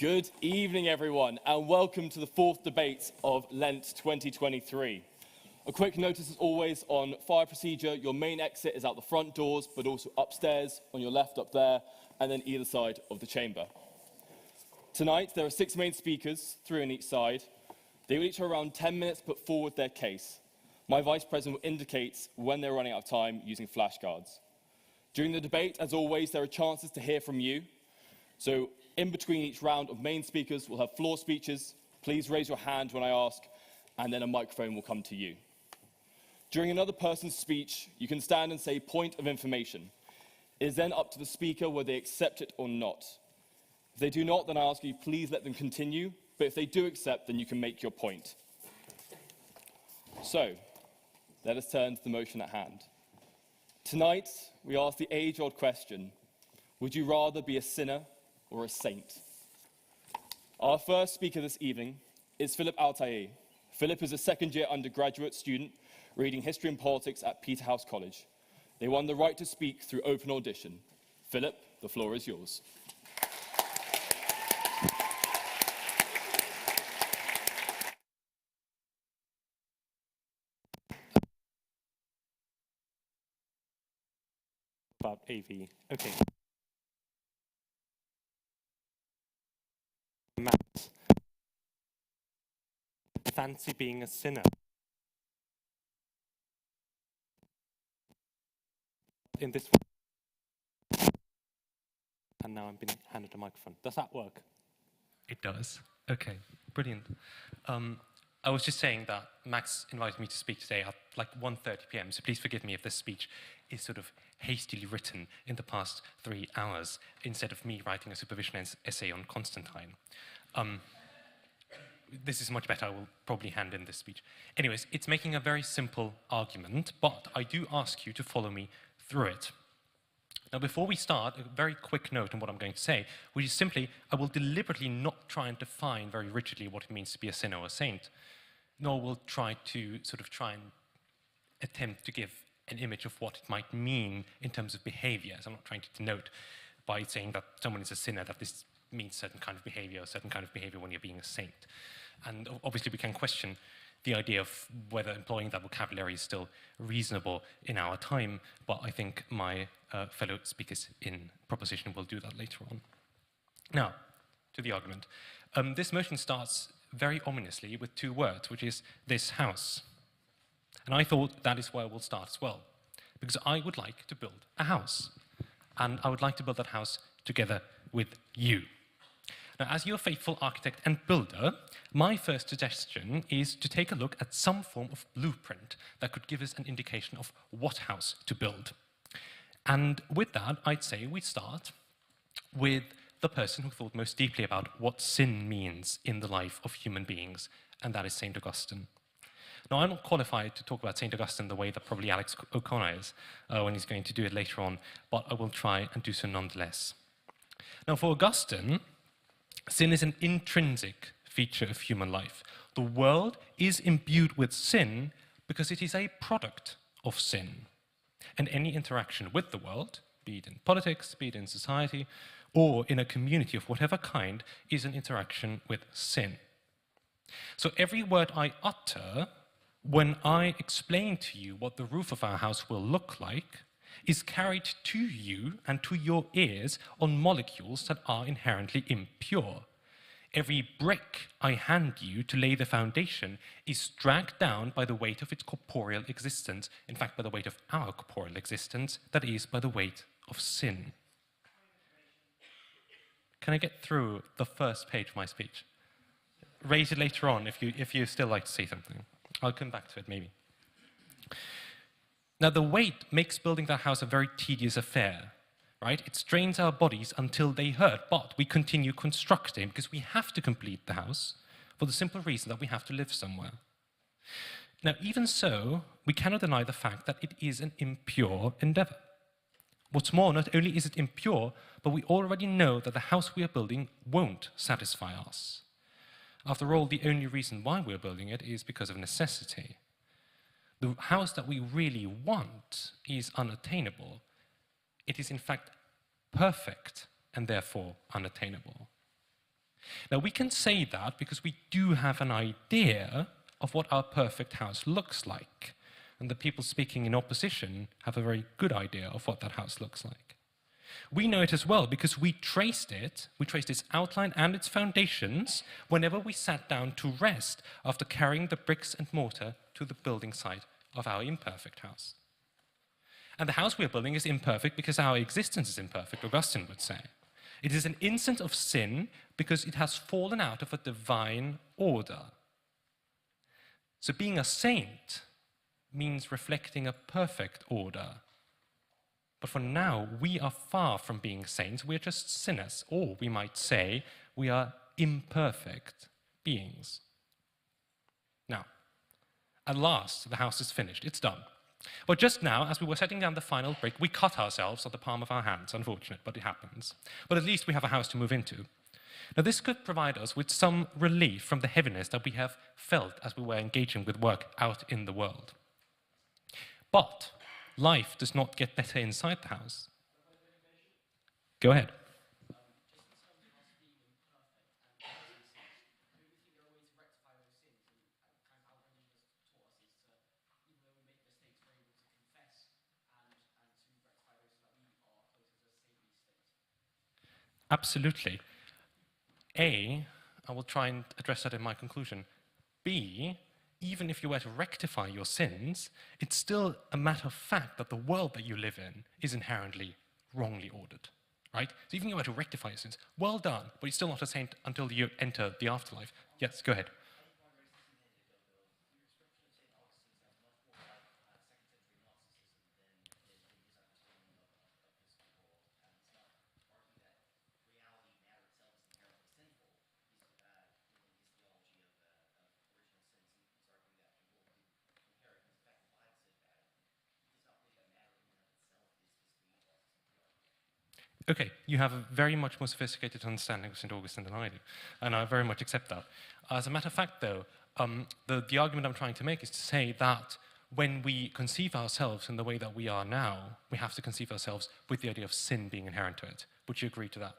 Good evening, everyone, and welcome to the fourth debate of Lent 2023. A quick notice, as always, on fire procedure. Your main exit is out the front doors, but also upstairs, on your left up there, and then either side of the chamber. Tonight, there are 6 main speakers, 3 on each side. They will each have around 10 minutes to put forward their case. My Vice President will indicate when they're running out of time using flashcards. During the debate, as always, there are chances to hear from you. So, in between each round of main speakers, we'll have floor speeches. Please raise your hand when I ask, and then a microphone will come to you. During another person's speech, you can stand and say point of information. It is then up to the speaker whether they accept it or not. If they do not, then I ask you, please let them continue. But if they do accept, then you can make your point. So, let us turn to the motion at hand. Tonight, we ask the age-old question, would you rather be a sinner or a saint? Our first speaker this evening is Philip Altair. Philip is a second-year undergraduate student reading history and politics at Peterhouse College. They won the right to speak through open audition. Philip, the floor is yours. About AV. Okay. Matt. Fancy being a sinner. In this one. And now I'm being handed a microphone. Does that work? It does. Okay, brilliant. I was just saying that Max invited me to speak today at like 1:30 p.m, so please forgive me if this speech is sort of hastily written in the past 3 hours instead of me writing a supervision essay on Constantine. This is much better. I will probably hand in this speech. Anyways, it's making a very simple argument, but I do ask you to follow me through it. Now, before we start, a very quick note on what I'm going to say, which is simply, I will deliberately not try and define very rigidly what it means to be a sinner or a saint, nor will try and attempt to give an image of what it might mean in terms of behavior. So I'm not trying to denote by saying that someone is a sinner that this means certain kind of behavior, or certain kind of behavior when you're being a saint. And obviously we can question the idea of whether employing that vocabulary is still reasonable in our time, but I think my fellow speakers in proposition will do that later on. Now, to the argument. This motion starts very ominously with 2 words, which is this house. And I thought that is where we'll start as well, because I would like to build a house. And I would like to build that house together with you. Now, as your faithful architect and builder, my first suggestion is to take a look at some form of blueprint that could give us an indication of what house to build. And with that, I'd say we start with the person who thought most deeply about what sin means in the life of human beings, and that is St. Augustine. Now, I'm not qualified to talk about St. Augustine the way that probably Alex O'Connor is when he's going to do it later on, but I will try and do so nonetheless. Now, for Augustine, sin is an intrinsic feature of human life. The world is imbued with sin because it is a product of sin. And any interaction with the world, be it in politics, be it in society, or in a community of whatever kind, is an interaction with sin. So every word I utter, when I explain to you what the roof of our house will look like, is carried to you and to your ears on molecules that are inherently impure. Every brick I hand you to lay the foundation is dragged down by the weight of its corporeal existence, in fact by the weight of our corporeal existence, that is, by the weight of sin. Can I get through the first page of my speech? Raise it later on if you still like to say something. I'll come back to it maybe. Now, the weight makes building that house a very tedious affair, right? It strains our bodies until they hurt, but we continue constructing because we have to complete the house for the simple reason that we have to live somewhere. Now, even so, we cannot deny the fact that it is an impure endeavor. What's more, not only is it impure, but we already know that the house we are building won't satisfy us. After all, the only reason why we're building it is because of necessity. The house that we really want is unattainable. It is in fact perfect and therefore unattainable. Now, we can say that because we do have an idea of what our perfect house looks like. And the people speaking in opposition have a very good idea of what that house looks like. We know it as well because we traced its outline and its foundations whenever we sat down to rest after carrying the bricks and mortar to the building site of our imperfect house. And the house we are building is imperfect because our existence is imperfect, Augustine would say. It is an instance of sin because it has fallen out of a divine order. So being a saint means reflecting a perfect order. But for now, we are far from being saints. We're just sinners, or we might say we are imperfect beings. Now, at last, the house is finished. It's done. But just now, as we were setting down the final brick, we cut ourselves on the palm of our hands. Unfortunate, but it happens. But at least we have a house to move into. Now, this could provide us with some relief from the heaviness that we have felt as we were engaging with work out in the world. But life does not get better inside the house. Go ahead. Absolutely. A, I will try and address that in my conclusion. B, even if you were to rectify your sins, it's still a matter of fact that the world that you live in is inherently wrongly ordered, right? So even if you were to rectify your sins, well done, but you're still not a saint until you enter the afterlife. Yes, go ahead. Okay, you have a very much more sophisticated understanding of St. Augustine than I do, and I very much accept that. As a matter of fact, though, the argument I'm trying to make is to say that when we conceive ourselves in the way that we are now, we have to conceive ourselves with the idea of sin being inherent to it. Would you agree to that?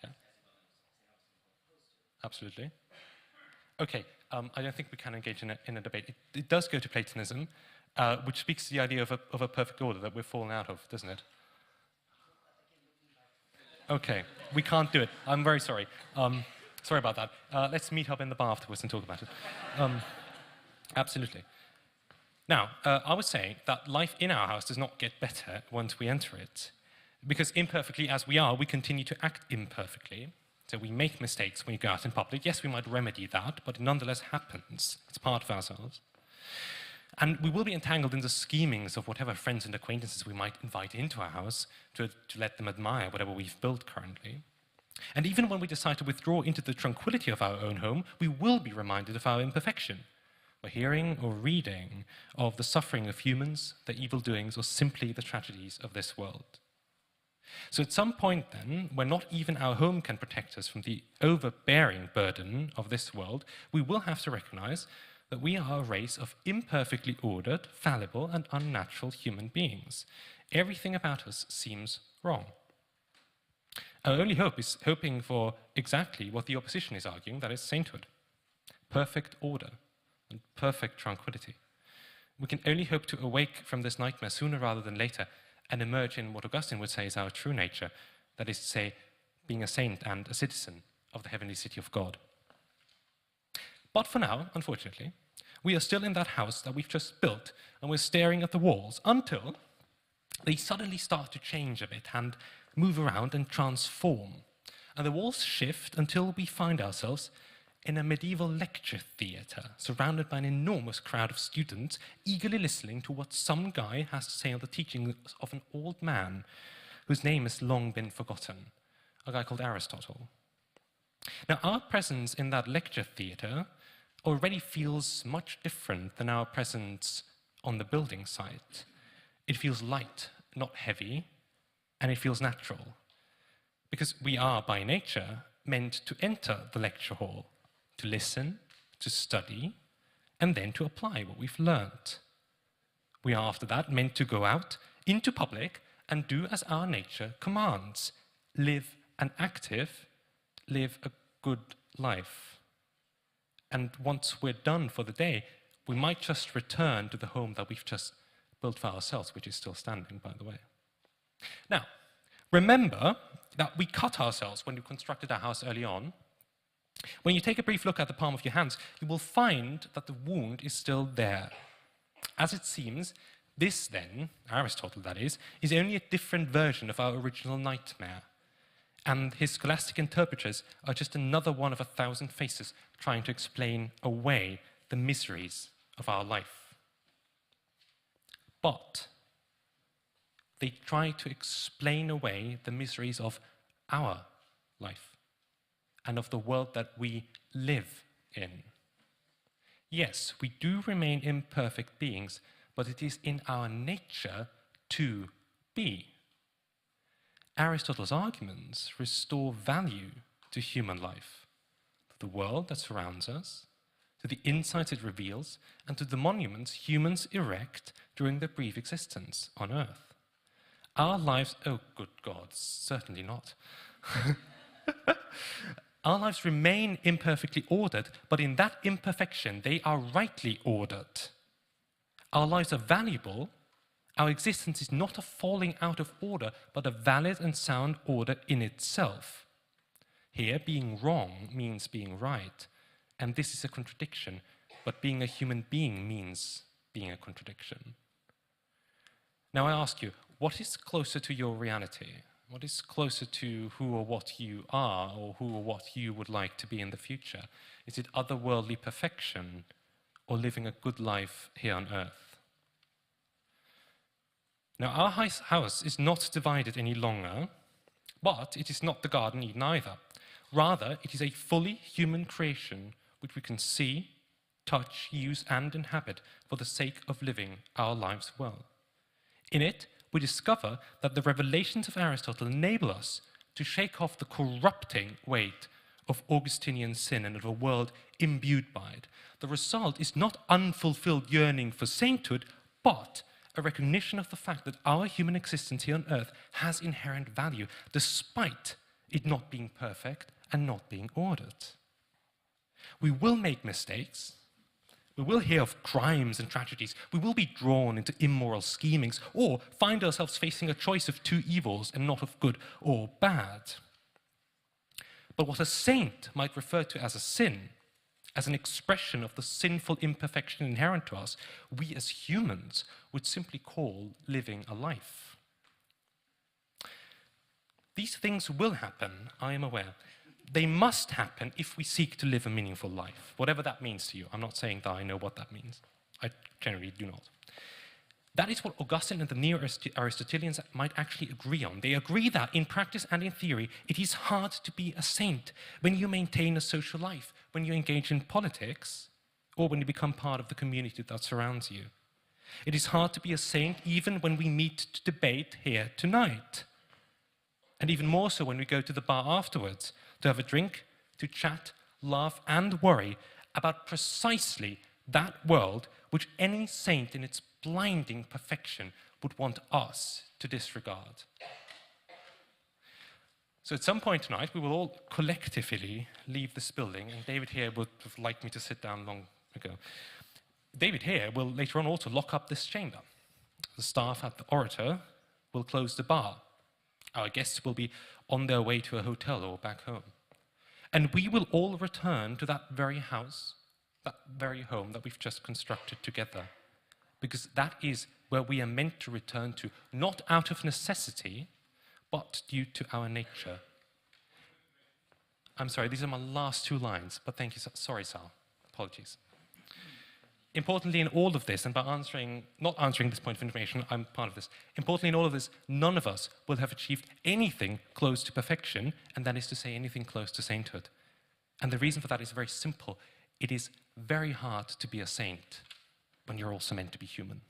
Yeah. Absolutely. Okay, I don't think we can engage in a debate. It does go to Platonism, which speaks to the idea of a perfect order that we've fallen out of, doesn't it? Okay, we can't do it. I'm very sorry. Sorry about that. Let's meet up in the bar afterwards and talk about it. Absolutely. Now, I would say that life in our house does not get better once we enter it, because imperfectly as we are, we continue to act imperfectly. So we make mistakes when we go out in public. Yes, we might remedy that, but it nonetheless happens. It's part of ourselves. And we will be entangled in the schemings of whatever friends and acquaintances we might invite into our house to let them admire whatever we've built currently. And even when we decide to withdraw into the tranquility of our own home, we will be reminded of our imperfection, by hearing or reading of the suffering of humans, their evil doings, or simply the tragedies of this world. So at some point then, when not even our home can protect us from the overbearing burden of this world, we will have to recognize that we are a race of imperfectly ordered, fallible, and unnatural human beings. Everything about us seems wrong. Our only hope is hoping for exactly what the opposition is arguing, that is sainthood, perfect order, and perfect tranquility. We can only hope to awake from this nightmare sooner rather than later and emerge in what Augustine would say is our true nature, that is to say, being a saint and a citizen of the heavenly city of God. But for now, unfortunately, we are still in that house that we've just built, and we're staring at the walls until they suddenly start to change a bit and move around and transform. And the walls shift until we find ourselves in a medieval lecture theatre, surrounded by an enormous crowd of students eagerly listening to what some guy has to say on the teachings of an old man whose name has long been forgotten, a guy called Aristotle. Now, our presence in that lecture theatre already feels much different than our presence on the building site. It feels light, not heavy, and it feels natural, because we are, by nature, meant to enter the lecture hall, to listen, to study, and then to apply what we've learnt. We are after that meant to go out into public and do as our nature commands. Live an active, live a good life. And once we're done for the day, we might just return to the home that we've just built for ourselves, which is still standing, by the way. Now, remember that we cut ourselves when we constructed our house early on. When you take a brief look at the palm of your hands, you will find that the wound is still there. As it seems, this then, Aristotle that is only a different version of our original nightmare. And his scholastic interpreters are just another one of 1,000 faces trying to explain away the miseries of our life. But they try to explain away the miseries of our life and of the world that we live in. Yes, we do remain imperfect beings, but it is in our nature to be. Aristotle's arguments restore value to human life, to the world that surrounds us, to the insights it reveals, and to the monuments humans erect during their brief existence on Earth. Our lives, oh good God, certainly not. Our lives remain imperfectly ordered, but in that imperfection, they are rightly ordered. Our lives are valuable. Our existence is not a falling out of order, but a valid and sound order in itself. Here, being wrong means being right, and this is a contradiction, but being a human being means being a contradiction. Now I ask you, what is closer to your reality? What is closer to who or what you are, or who or what you would like to be in the future? Is it otherworldly perfection, or living a good life here on Earth? Now, our house is not divided any longer, but it is not the Garden Eden either. Rather, it is a fully human creation which we can see, touch, use, and inhabit for the sake of living our lives well. In it, we discover that the revelations of Aristotle enable us to shake off the corrupting weight of Augustinian sin and of a world imbued by it. The result is not unfulfilled yearning for sainthood, but a recognition of the fact that our human existence here on Earth has inherent value, despite it not being perfect and not being ordered. We will make mistakes. We will hear of crimes and tragedies. We will be drawn into immoral schemings or find ourselves facing a choice of two evils and not of good or bad. But what a saint might refer to as a sin, as an expression of the sinful imperfection inherent to us, we as humans would simply call living a life. These things will happen, I am aware. They must happen if we seek to live a meaningful life, whatever that means to you. I'm not saying that I know what that means. I generally do not. That is what Augustine and the neo-Aristotelians might actually agree on. They agree that in practice and in theory, it is hard to be a saint when you maintain a social life, when you engage in politics, or when you become part of the community that surrounds you. It is hard to be a saint even when we meet to debate here tonight. And even more so when we go to the bar afterwards, to have a drink, to chat, laugh, and worry about precisely that world which any saint in its blinding perfection would want us to disregard. So at some point tonight, we will all collectively leave this building, and David here would have liked me to sit down long ago. David here will later on also lock up this chamber. The staff at the Orator will close the bar. Our guests will be on their way to a hotel or back home. And we will all return to that very house, that very home that we've just constructed together. Because that is where we are meant to return to, not out of necessity, but due to our nature. I'm sorry, these are my last two lines, but thank you. Sorry, Sal. Apologies. Importantly in all of this, and by not answering this point of information, I'm part of this. Importantly in all of this, none of us will have achieved anything close to perfection, and that is to say anything close to sainthood. And the reason for that is very simple. It is very hard to be a saint when you're also meant to be human.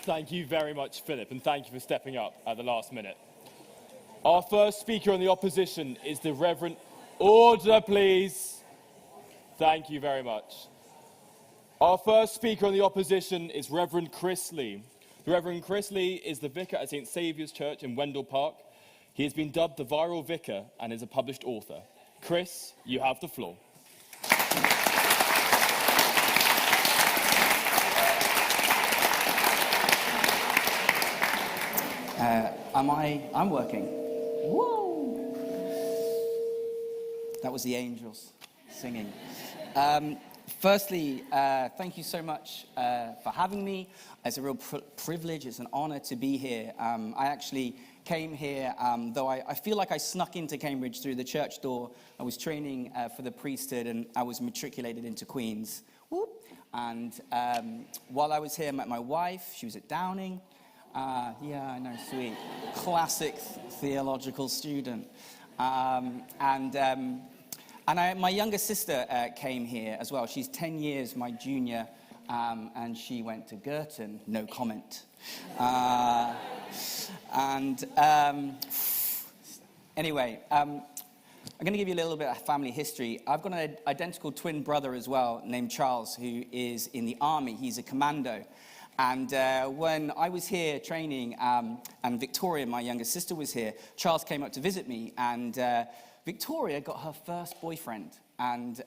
Thank you very much, Philip, and thank you for stepping up at the last minute. Our first speaker on the opposition is the Reverend... Order, please. Thank you very much. Our first speaker on the opposition is Reverend Chris Lee. The Reverend Chris Lee is the vicar at St. Saviour's Church in Wendell Park. He has been dubbed the Viral Vicar and is a published author. Chris, you have the floor. I'm working. Whoa! That was the angels singing. Firstly, thank you so much for having me. It's a real privilege, it's an honor to be here. I actually came here, though I feel like I snuck into Cambridge through the church door. I was training for the priesthood and I was matriculated into Queen's. Whoop. And while I was here, I met my wife. She was at Downing. Yeah, I know, sweet. Classic theological student. My younger sister came here as well. She's 10 years my junior, and she went to Girton. No comment. Anyway, I'm going to give you a little bit of family history. I've got an identical twin brother as well named Charles, who is in the army. He's a commando. And when I was here training, and Victoria, my younger sister, was here, Charles came up to visit me, and Victoria got her first boyfriend. And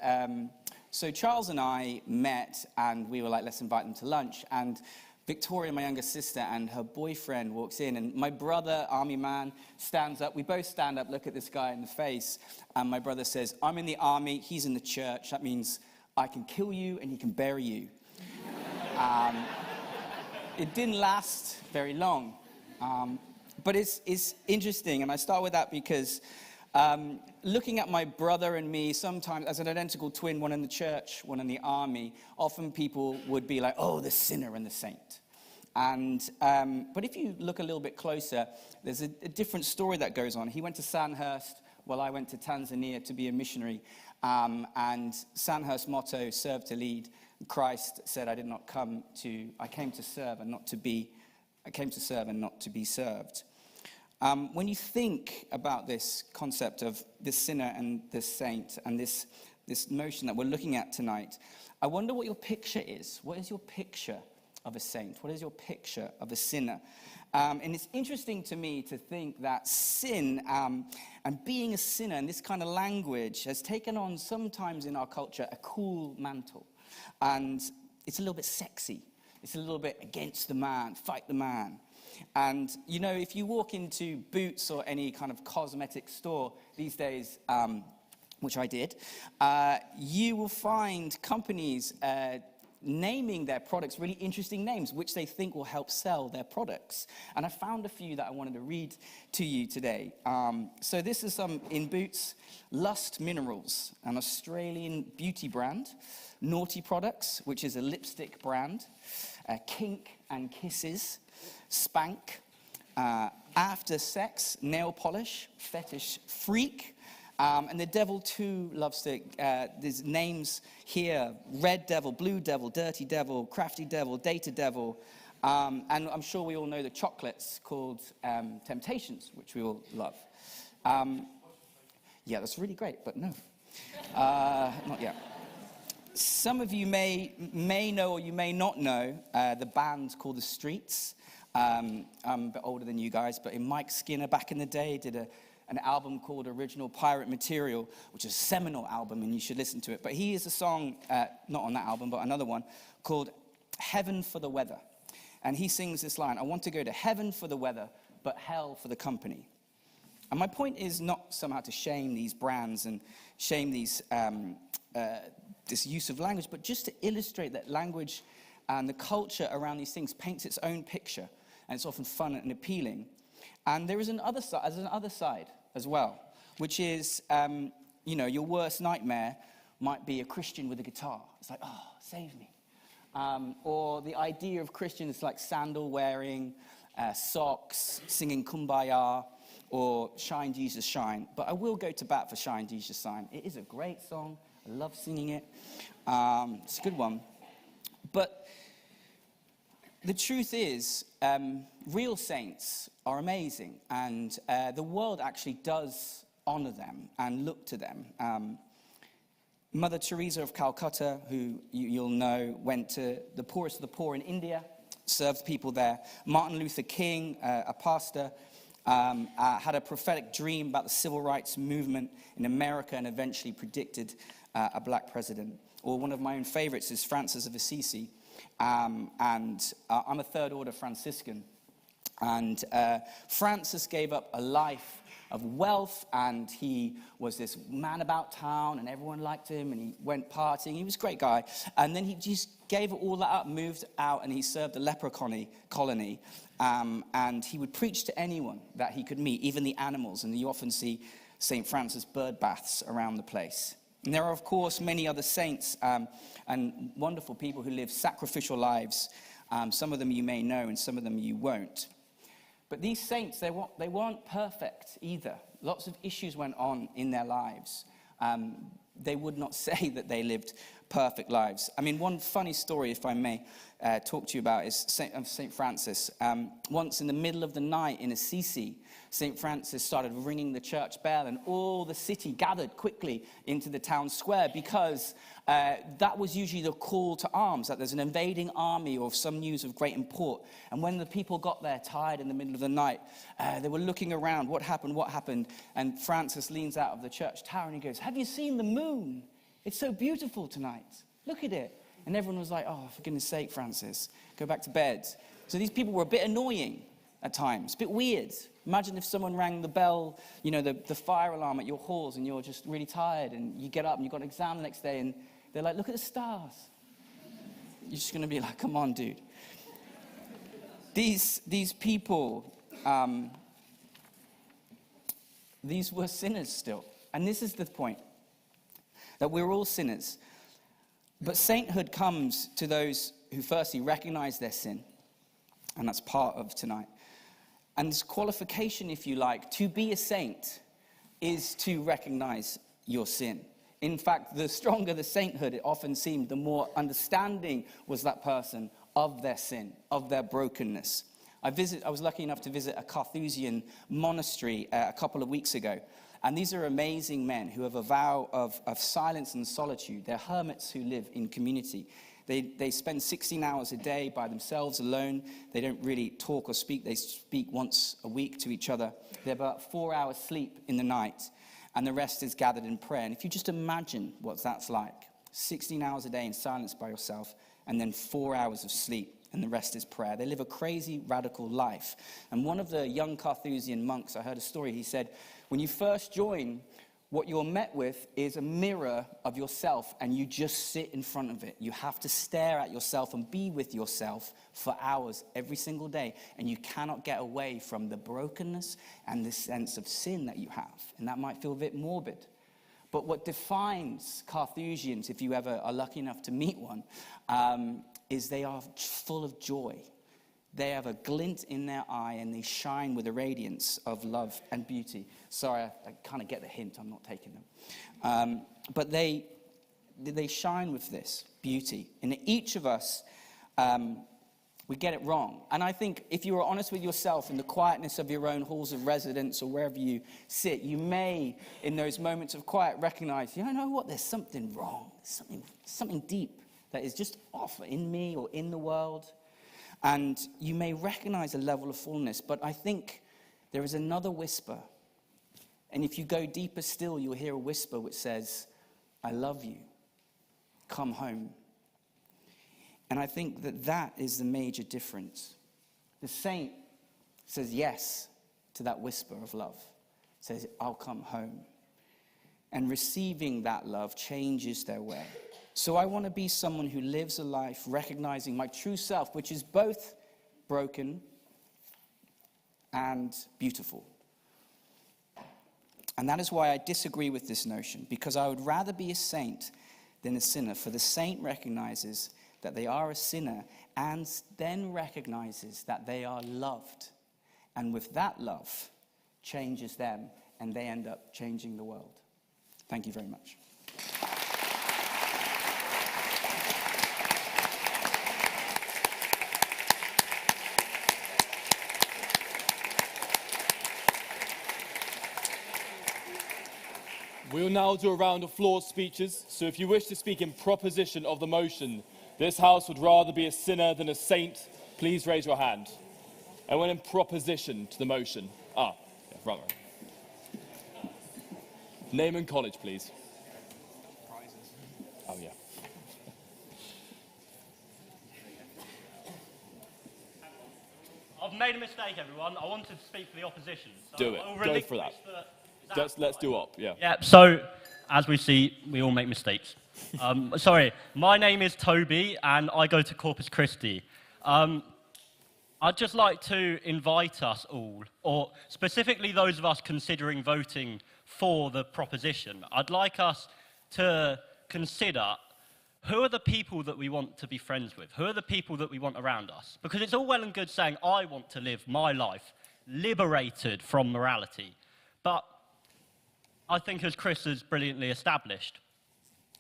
so Charles and I met, and we were like, let's invite them to lunch. And Victoria, my younger sister, and her boyfriend walks in, and my brother, army man, stands up. We both stand up, look at this guy in the face, and my brother says, I'm in the army, he's in the church. That means I can kill you and he can bury you. It didn't last very long, but it's interesting, and I start with that because looking at my brother and me, sometimes as an identical twin, one in the church, one in the army, often people would be like, oh, the sinner and the saint. And but if you look a little bit closer, there's a different story that goes on. He went to Sandhurst while I went to Tanzania to be a missionary, and Sandhurst's motto, serve to lead. Christ said, I came to serve and not to be served. When you think about this concept of the sinner and the saint and this notion that we're looking at tonight, I wonder what your picture is. What is your picture of a saint? What is your picture of a sinner? And it's interesting to me to think that sin and being a sinner and this kind of language has taken on sometimes in our culture a cool mantle. And it's a little bit sexy. It's a little bit against the man, fight the man. And, you know, if you walk into Boots or any kind of cosmetic store these days, which I did, you will find companies naming their products really interesting names, which they think will help sell their products. And I found a few that I wanted to read to you today. So this is in Boots, Lust Minerals, an Australian beauty brand. Naughty Products, which is a lipstick brand. Kink and Kisses, Spank. After Sex, Nail Polish, Fetish Freak. And the Devil 2 love stick, there's names here, Red Devil, Blue Devil, Dirty Devil, Crafty Devil, Data Devil, and I'm sure we all know the chocolates called Temptations, which we all love. Yeah, that's really great, but no, not yet. Some of you may know or you may not know the band called The Streets. I'm a bit older than you guys, but Mike Skinner back in the day did an album called Original Pirate Material, which is a seminal album, and you should listen to it. But he has a song, not on that album, but another one, called Heaven for the Weather. And he sings this line, I want to go to heaven for the weather, but hell for the company. And my point is not somehow to shame these brands and shame these this use of language, but just to illustrate that language and the culture around these things paints its own picture, and it's often fun and appealing. And there is another side as well, which is, your worst nightmare might be a Christian with a guitar. It's like, oh, save me. Or the idea of Christians like sandal wearing, socks, singing Kumbaya, or Shine Jesus Shine. But I will go to bat for Shine Jesus Shine. It is a great song. I love singing it. It's a good one. But the truth is, real saints are amazing, and the world actually does honor them and look to them. Mother Teresa of Calcutta, who you'll know, went to the poorest of the poor in India, served people there. Martin Luther King, a pastor, had a prophetic dream about the civil rights movement in America and eventually predicted a black president. Or one of my own favorites is Francis of Assisi. I'm a third order Franciscan. And Francis gave up a life of wealth, and he was this man about town, and everyone liked him, and he went partying. He was a great guy. And then he just gave all that up, moved out, and he served a leper colony. And he would preach to anyone that he could meet, even the animals. And you often see St. Francis bird baths around the place. And there are, of course, many other saints and wonderful people who live sacrificial lives. Some of them you may know, and some of them you won't. But these saints, they weren't perfect either. Lots of issues went on in their lives. They would not say that they lived perfect lives. I mean, one funny story, if I may talk to you about, is St. Francis. Once in the middle of the night in Assisi, St. Francis started ringing the church bell, and all the city gathered quickly into the town square, because that was usually the call to arms, that there's an invading army or some news of great import. And when the people got there, tired in the middle of the night, they were looking around, what happened? And Francis leans out of the church tower and he goes, "Have you seen the moon? It's so beautiful tonight. Look at it." And everyone was like, "Oh, for goodness sake, Francis, go back to bed." So these people were a bit annoying at times, a bit weird. Imagine if someone rang the bell, the fire alarm at your halls, and you're just really tired, and you get up and you've got an exam the next day, and they're like, "Look at the stars." You're just going to be like, "Come on, dude." These people, these were sinners still. And this is the point, that we're all sinners. But sainthood comes to those who firstly recognize their sin, and that's part of tonight. And this qualification, if you like, to be a saint is to recognize your sin. In fact, the stronger the sainthood, it often seemed, the more understanding was that person of their sin, of their brokenness. I was lucky enough to visit a Carthusian monastery a couple of weeks ago. And these are amazing men who have a vow of silence and solitude. They're hermits who live in community. They spend 16 hours a day by themselves alone. They don't really talk or speak. They speak once a week to each other. They have about 4 hours sleep in the night, and the rest is gathered in prayer. And if you just imagine what that's like, 16 hours a day in silence by yourself, and then 4 hours of sleep, and the rest is prayer. They live a crazy, radical life. And one of the young Carthusian monks, I heard a story, he said, when you first join, what you're met with is a mirror of yourself, and you just sit in front of it. You have to stare at yourself and be with yourself for hours every single day, and you cannot get away from the brokenness and the sense of sin that you have. And that might feel a bit morbid. But what defines Carthusians, if you ever are lucky enough to meet one, is they are full of joy. They have a glint in their eye, and they shine with a radiance of love and beauty. Sorry, I kind of get the hint. I'm not taking them. But they shine with this beauty. And each of us, we get it wrong. And I think if you are honest with yourself in the quietness of your own halls of residence or wherever you sit, you may, in those moments of quiet, recognize, you know what, there's something wrong. Something deep that is just off in me or in the world. And you may recognize a level of fullness, but I think there is another whisper. And if you go deeper still, you'll hear a whisper which says, "I love you. Come home." And I think that is the major difference. The saint says yes to that whisper of love. Says, "I'll come home." And receiving that love changes their way. So I want to be someone who lives a life recognizing my true self, which is both broken and beautiful. And that is why I disagree with this notion, because I would rather be a saint than a sinner. For the saint recognizes that they are a sinner and then recognizes that they are loved. And with that love, changes them, and they end up changing the world. Thank you very much. We will now do a round of floor speeches, so if you wish to speak in proposition of the motion, this house would rather be a sinner than a saint, please raise your hand. And when in proposition to the motion, right. Name and college, please. Prizes. Oh, yeah. I've made a mistake, everyone. I wanted to speak for the opposition. So Do it. I'll Go relinquish for that. Let's fine? do up, yeah. Yeah, so, as we see, we all make mistakes. Sorry, my name is Toby, and I go to Corpus Christi. I'd just like to invite us all, or specifically those of us considering voting for the proposition, I'd like us to consider who are the people that we want to be friends with? Who are the people that we want around us? Because it's all well and good saying, I want to live my life liberated from morality. But I think, as Chris has brilliantly established,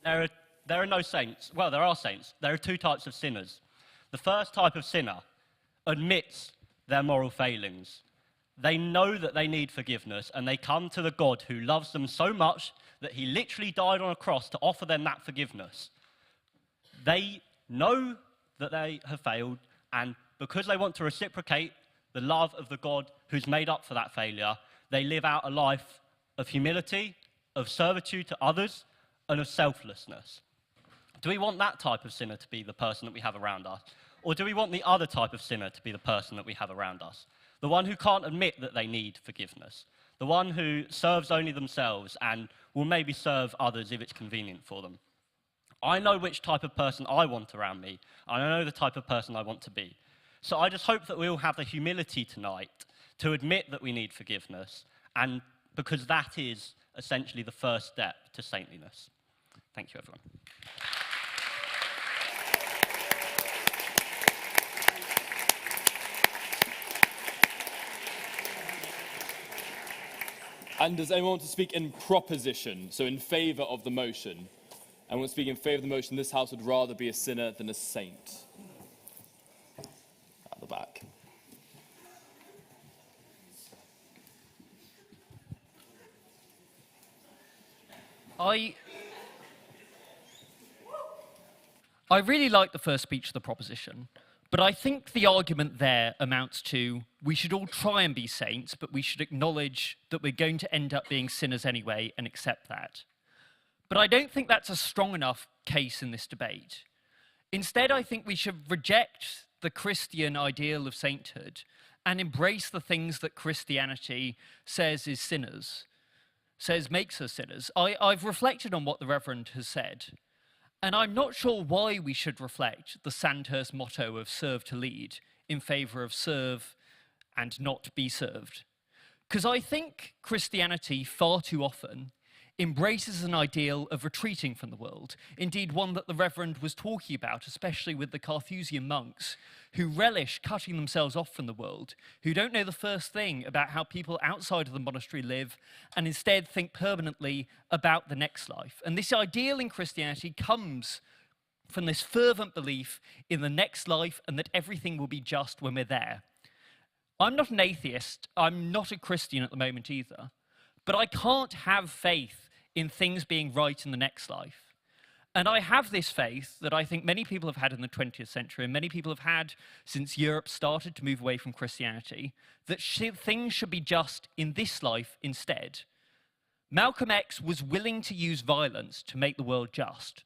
there are no saints. Well, there are saints. There are two types of sinners. The first type of sinner admits their moral failings. They know that they need forgiveness, and they come to the God who loves them so much that he literally died on a cross to offer them that forgiveness. They know that they have failed, and because they want to reciprocate the love of the God who's made up for that failure, they live out a life of humility, of servitude to others, and of selflessness. Do we want that type of sinner to be the person that we have around us? Or do we want the other type of sinner to be the person that we have around us? The one who can't admit that they need forgiveness. The one who serves only themselves and will maybe serve others if it's convenient for them. I know which type of person I want around me, and I know the type of person I want to be. So I just hope that we all have the humility tonight to admit that we need forgiveness, and because that is essentially the first step to saintliness. Thank you, everyone. And does anyone want to speak in proposition, so in favour of the motion? And when speaking in favour of the motion, this house would rather be a sinner than a saint. At the back. I really like the first speech of the proposition, but I think the argument there amounts to we should all try and be saints, but we should acknowledge that we're going to end up being sinners anyway and accept that. But I don't think that's a strong enough case in this debate. Instead, I think we should reject the Christian ideal of sainthood and embrace the things that Christianity says is sinners, says makes us sinners. I've reflected on what the Reverend has said, and I'm not sure why we should reflect the Sandhurst motto of serve to lead in favour of serve and not be served. Because I think Christianity far too often embraces an ideal of retreating from the world, indeed one that the Reverend was talking about, especially with the Carthusian monks, who relish cutting themselves off from the world, who don't know the first thing about how people outside of the monastery live, and instead think permanently about the next life. And this ideal in Christianity comes from this fervent belief in the next life and that everything will be just when we're there. I'm not an atheist, I'm not a Christian at the moment either, but I can't have faith in things being right in the next life. And I have this faith that I think many people have had in the 20th century, and many people have had since Europe started to move away from Christianity, that things should be just in this life instead. Malcolm X was willing to use violence to make the world just.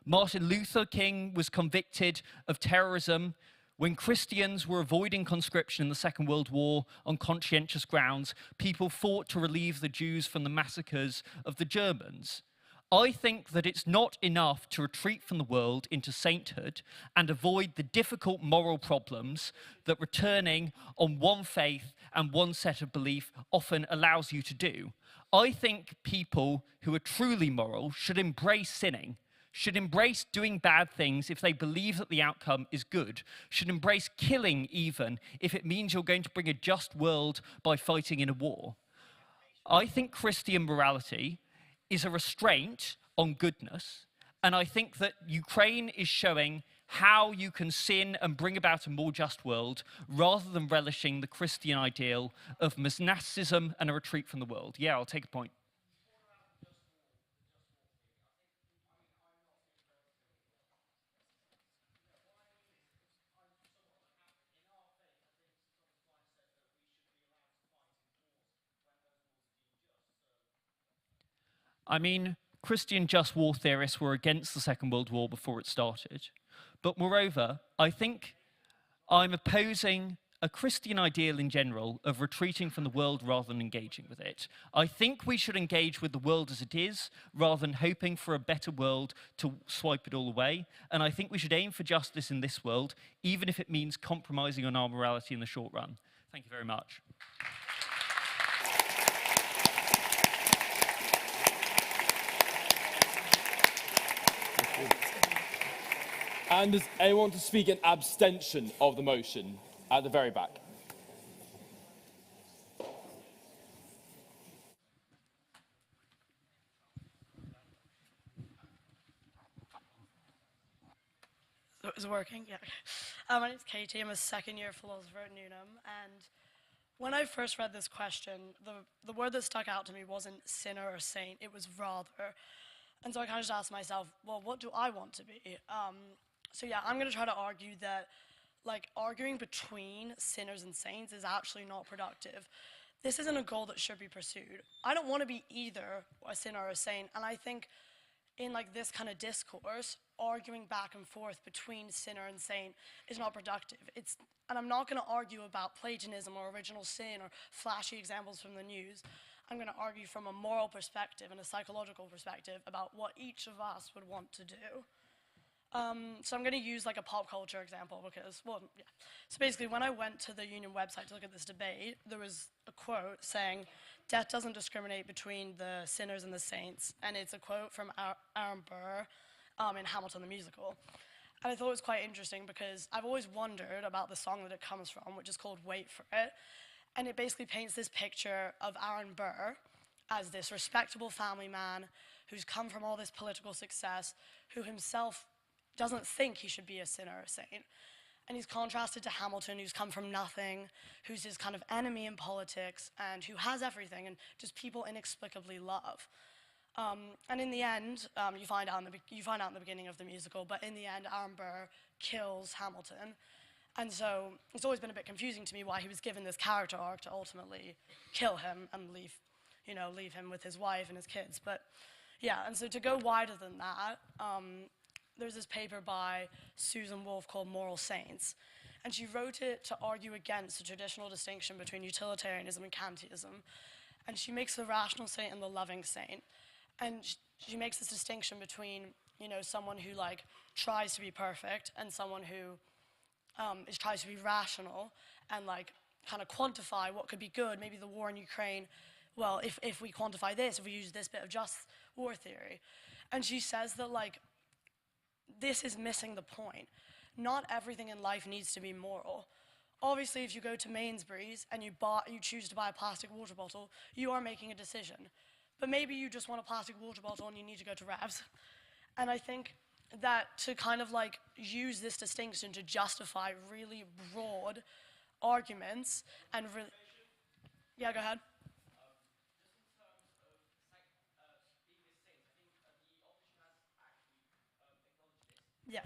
Martin Luther King was convicted of terrorism when Christians were avoiding conscription in the Second World War on conscientious grounds. People fought to relieve the Jews from the massacres of the Germans. I think that it's not enough to retreat from the world into sainthood and avoid the difficult moral problems that returning on one faith and one set of belief often allows you to do. I think people who are truly moral should embrace sinning, should embrace doing bad things if they believe that the outcome is good, should embrace killing even if it means you're going to bring a just world by fighting in a war. I think Christian morality is a restraint on goodness, and I think that Ukraine is showing how you can sin and bring about a more just world rather than relishing the Christian ideal of monasticism and a retreat from the world. Yeah, I'll take a point. I mean, Christian just war theorists were against the Second World War before it started. But moreover, I think I'm opposing a Christian ideal in general of retreating from the world rather than engaging with it. I think we should engage with the world as it is rather than hoping for a better world to swipe it all away. And I think we should aim for justice in this world, even if it means compromising on our morality in the short run. Thank you very much. And does anyone want to speak in abstention of the motion at the very back? Is it working? Yeah. My name's Katie. I'm a second-year philosopher at Newnham. And when I first read this question, the word that stuck out to me wasn't sinner or saint. It was rather. And so I kind of just asked myself, well, what do I want to be? So yeah, I'm going to try to argue that, like, arguing between sinners and saints is actually not productive. This isn't a goal that should be pursued. I don't want to be either a sinner or a saint, and I think in, like, this kind of discourse, arguing back and forth between sinner and saint is not productive. And I'm not going to argue about Platonism or original sin or flashy examples from the news. I'm going to argue from a moral perspective and a psychological perspective about what each of us would want to do. So I'm going to use like a pop culture example because, well, yeah. So basically, when I went to the Union website to look at this debate, there was a quote saying, "Death doesn't discriminate between the sinners and the saints," and it's a quote from Aaron Burr in Hamilton the musical. And I thought it was quite interesting because I've always wondered about the song that it comes from, which is called "Wait for It," and it basically paints this picture of Aaron Burr as this respectable family man who's come from all this political success, who himself doesn't think he should be a sinner or a saint. And he's contrasted to Hamilton, who's come from nothing, who's his kind of enemy in politics, and who has everything, and just people inexplicably love. And in the end, you find out in the beginning of the musical, but in the end, Aaron Burr kills Hamilton. And so it's always been a bit confusing to me why he was given this character arc to ultimately kill him and leave him with his wife and his kids. But yeah, and so to go wider than that, there's this paper by Susan Wolf called Moral Saints, and she wrote it to argue against the traditional distinction between utilitarianism and Kantianism, and she makes the rational saint and the loving saint, and she makes this distinction between, someone who like tries to be perfect and someone who tries to be rational and like kind of quantify what could be good. Maybe the war in Ukraine, well, if we quantify this, if we use this bit of just war theory, and she says that like, this is missing the point. Not everything in life needs to be moral. Obviously, if you go to Mainsbury's and you choose to buy a plastic water bottle, you are making a decision. But maybe you just want a plastic water bottle and you need to go to Revs. And I think that to kind of like use this distinction to justify really broad arguments and really... Yeah, go ahead. Yeah.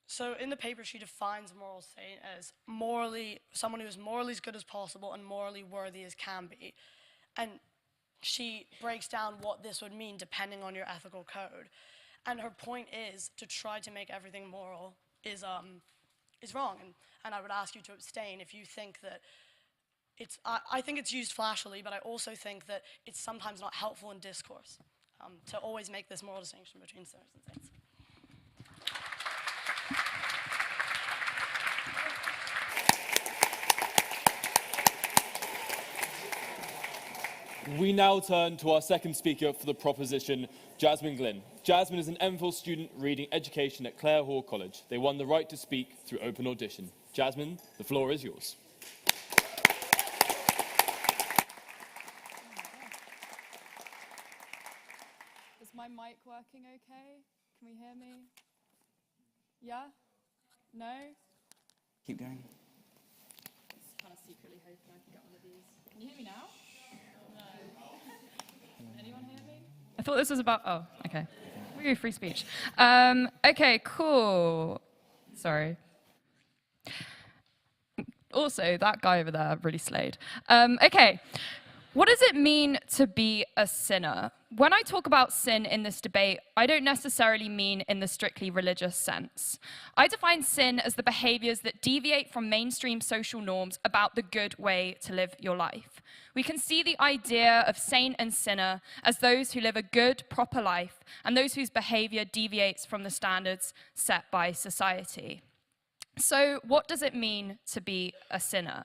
So in the paper, she defines moral saint as someone who is morally as good as possible and morally worthy as can be. And she breaks down what this would mean depending on your ethical code. And her point is to try to make everything moral is wrong. And I would ask you to abstain if you think that I think it's used flashily, but I also think that it's sometimes not helpful in discourse to always make this moral distinction between sinners and saints. We now turn to our second speaker for the proposition, Jasmine Glynn. Jasmine is an MPhil student reading education at Clare Hall College. They won the right to speak through open audition. Jasmine, the floor is yours. Is my mic working okay? Can we hear me? Yeah? No? Keep going. Just kind of secretly hoping I can get one of these. Can you hear me now? No. Can anyone hear me? I thought this was about, oh, okay. Woo, free speech. Okay, cool. Sorry. Also, that guy over there really slayed. Okay, what does it mean to be a sinner? When I talk about sin in this debate, I don't necessarily mean in the strictly religious sense. I define sin as the behaviors that deviate from mainstream social norms about the good way to live your life. We can see the idea of saint and sinner as those who live a good, proper life and those whose behavior deviates from the standards set by society. So what does it mean to be a sinner?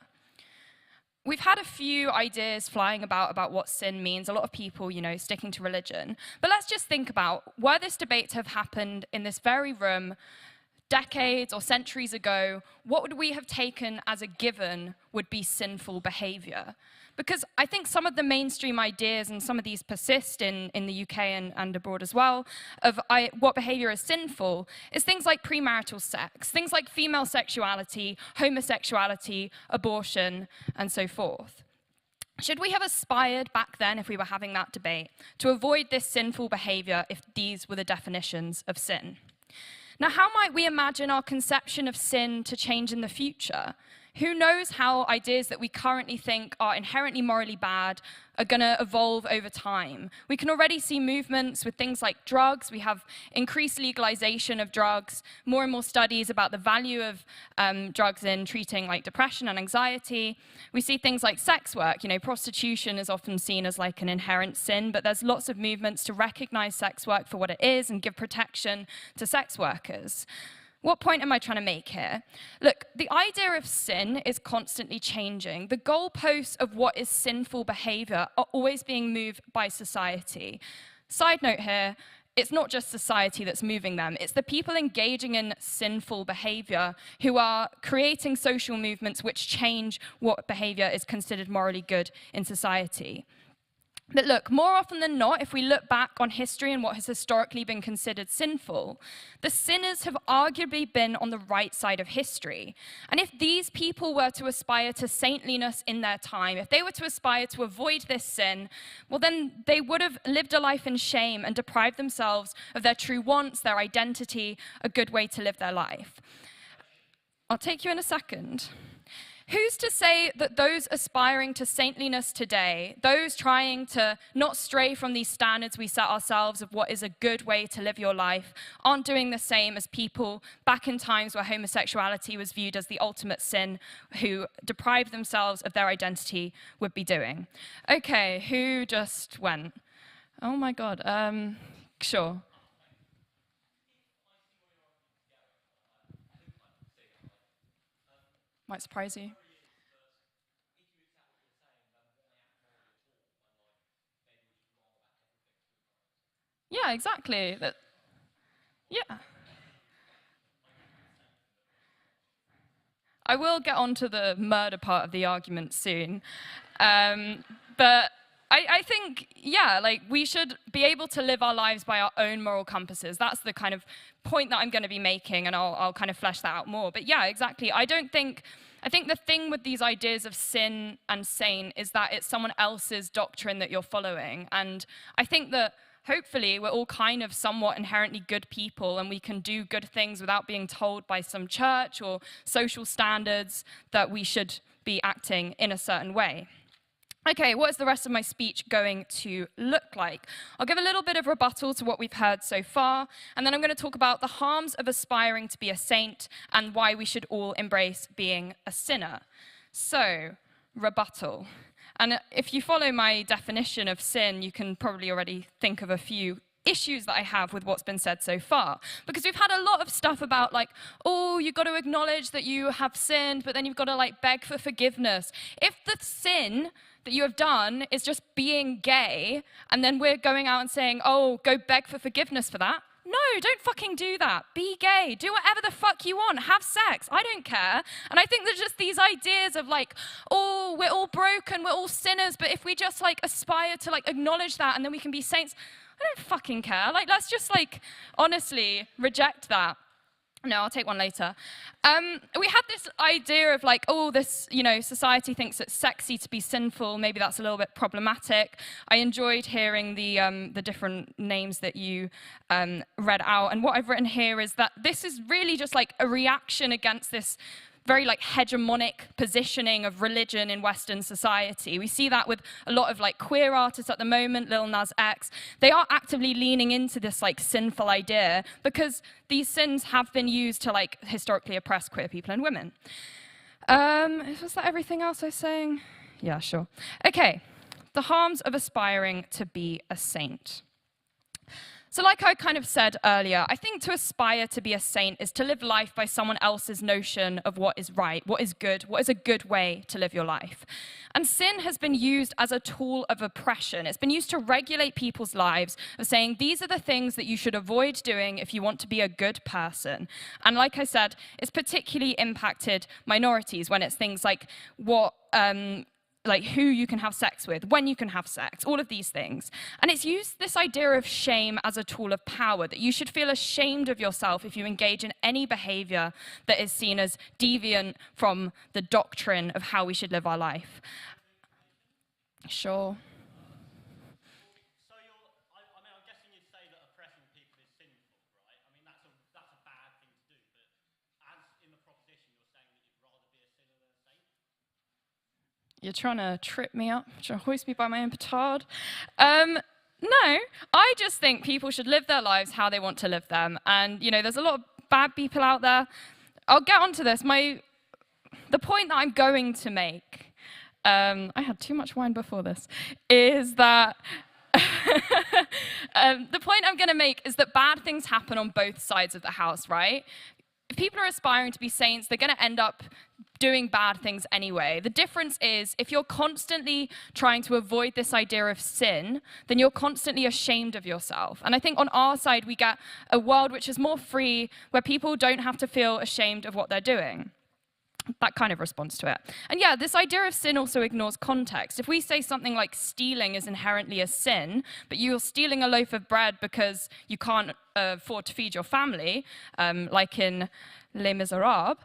We've had a few ideas flying about what sin means, a lot of people, sticking to religion. But let's just think about, were this debate to have happened in this very room decades or centuries ago, what would we have taken as a given would be sinful behavior? Because I think some of the mainstream ideas, and some of these persist in the UK and abroad as well, of what behavior is sinful, is things like premarital sex, things like female sexuality, homosexuality, abortion, and so forth. Should we have aspired back then, if we were having that debate, to avoid this sinful behavior if these were the definitions of sin? Now, how might we imagine our conception of sin to change in the future? Who knows how ideas that we currently think are inherently morally bad are going to evolve over time? We can already see movements with things like drugs. We have increased legalization of drugs, more and more studies about the value of drugs in treating like depression and anxiety. We see things like sex work. Prostitution is often seen as like an inherent sin, but there's lots of movements to recognize sex work for what it is and give protection to sex workers. What point am I trying to make here? Look, the idea of sin is constantly changing. The goalposts of what is sinful behavior are always being moved by society. Side note here, it's not just society that's moving them. It's the people engaging in sinful behavior who are creating social movements which change what behavior is considered morally good in society. But look, more often than not, if we look back on history and what has historically been considered sinful, the sinners have arguably been on the right side of history. And if these people were to aspire to saintliness in their time, if they were to aspire to avoid this sin, well then they would have lived a life in shame and deprived themselves of their true wants, their identity, a good way to live their life. I'll take you in a second. Who's to say that those aspiring to saintliness today, those trying to not stray from these standards we set ourselves of what is a good way to live your life, aren't doing the same as people back in times where homosexuality was viewed as the ultimate sin, who deprived themselves of their identity, would be doing? Okay, who just went? Oh my God, sure. Might surprise you. Yeah, exactly. Yeah. I will get on to the murder part of the argument soon. But I think, yeah, we should be able to live our lives by our own moral compasses. That's the kind of point that I'm going to be making, and I'll kind of flesh that out more. But yeah, exactly. I think the thing with these ideas of sin and saint is that it's someone else's doctrine that you're following. And I think that hopefully we're all kind of somewhat inherently good people, and we can do good things without being told by some church or social standards that we should be acting in a certain way. Okay, what is the rest of my speech going to look like? I'll give a little bit of rebuttal to what we've heard so far, and then I'm going to talk about the harms of aspiring to be a saint and why we should all embrace being a sinner. So, rebuttal. And if you follow my definition of sin, you can probably already think of a few issues that I have with what's been said so far. Because we've had a lot of stuff about you've got to acknowledge that you have sinned, but then you've got to beg for forgiveness. If the sin that you have done is just being gay, and then we're going out and saying, oh, go beg for forgiveness for that, no, don't fucking do that. Be gay. Do whatever the fuck you want. Have sex. I don't care. And I think there's just these ideas of oh, we're all broken, we're all sinners, but if we just aspire to acknowledge that and then we can be saints, I don't fucking care. Let's just honestly reject that. No, I'll take one later. We had this idea of like, oh, this, society thinks it's sexy to be sinful. Maybe that's a little bit problematic. I enjoyed hearing the different names that you read out. And what I've written here is that this is really just like a reaction against this very like hegemonic positioning of religion in Western society. We see that with a lot of like queer artists at the moment, Lil Nas X. They are actively leaning into this like sinful idea because these sins have been used to like historically oppress queer people and women. Was that everything else I was saying? Yeah, sure. Okay, the harms of aspiring to be a saint. So like I kind of said earlier, I think to aspire to be a saint is to live life by someone else's notion of what is right, what is a good way to live your life. And sin has been used as a tool of oppression. It's been used to regulate people's lives, of saying these are the things that you should avoid doing if you want to be a good person. And like I said, it's particularly impacted minorities when it's things like who you can have sex with, when you can have sex, all of these things. And it's used this idea of shame as a tool of power, that you should feel ashamed of yourself if you engage in any behavior that is seen as deviant from the doctrine of how we should live our life. Sure. So I'm guessing you'd say that oppressing people is sinful, right? I mean, that's a bad thing to do, but as in the proposition, you're saying that you'd rather be a sinner than a saint? You're trying to trip me up, trying to hoist me by my own petard. No, I just think people should live their lives how they want to live them. And, there's a lot of bad people out there. I'll get onto this. The point that I'm going to make, I had too much wine before this, is that the point I'm going to make is that bad things happen on both sides of the house, right? If people are aspiring to be saints, they're going to end up doing bad things anyway. The difference is if you're constantly trying to avoid this idea of sin, then you're constantly ashamed of yourself. And I think on our side, we get a world which is more free, where people don't have to feel ashamed of what they're doing. That kind of responds to it. And yeah, this idea of sin also ignores context. If we say something like stealing is inherently a sin, but you're stealing a loaf of bread because you can't afford to feed your family, like in Les Miserables,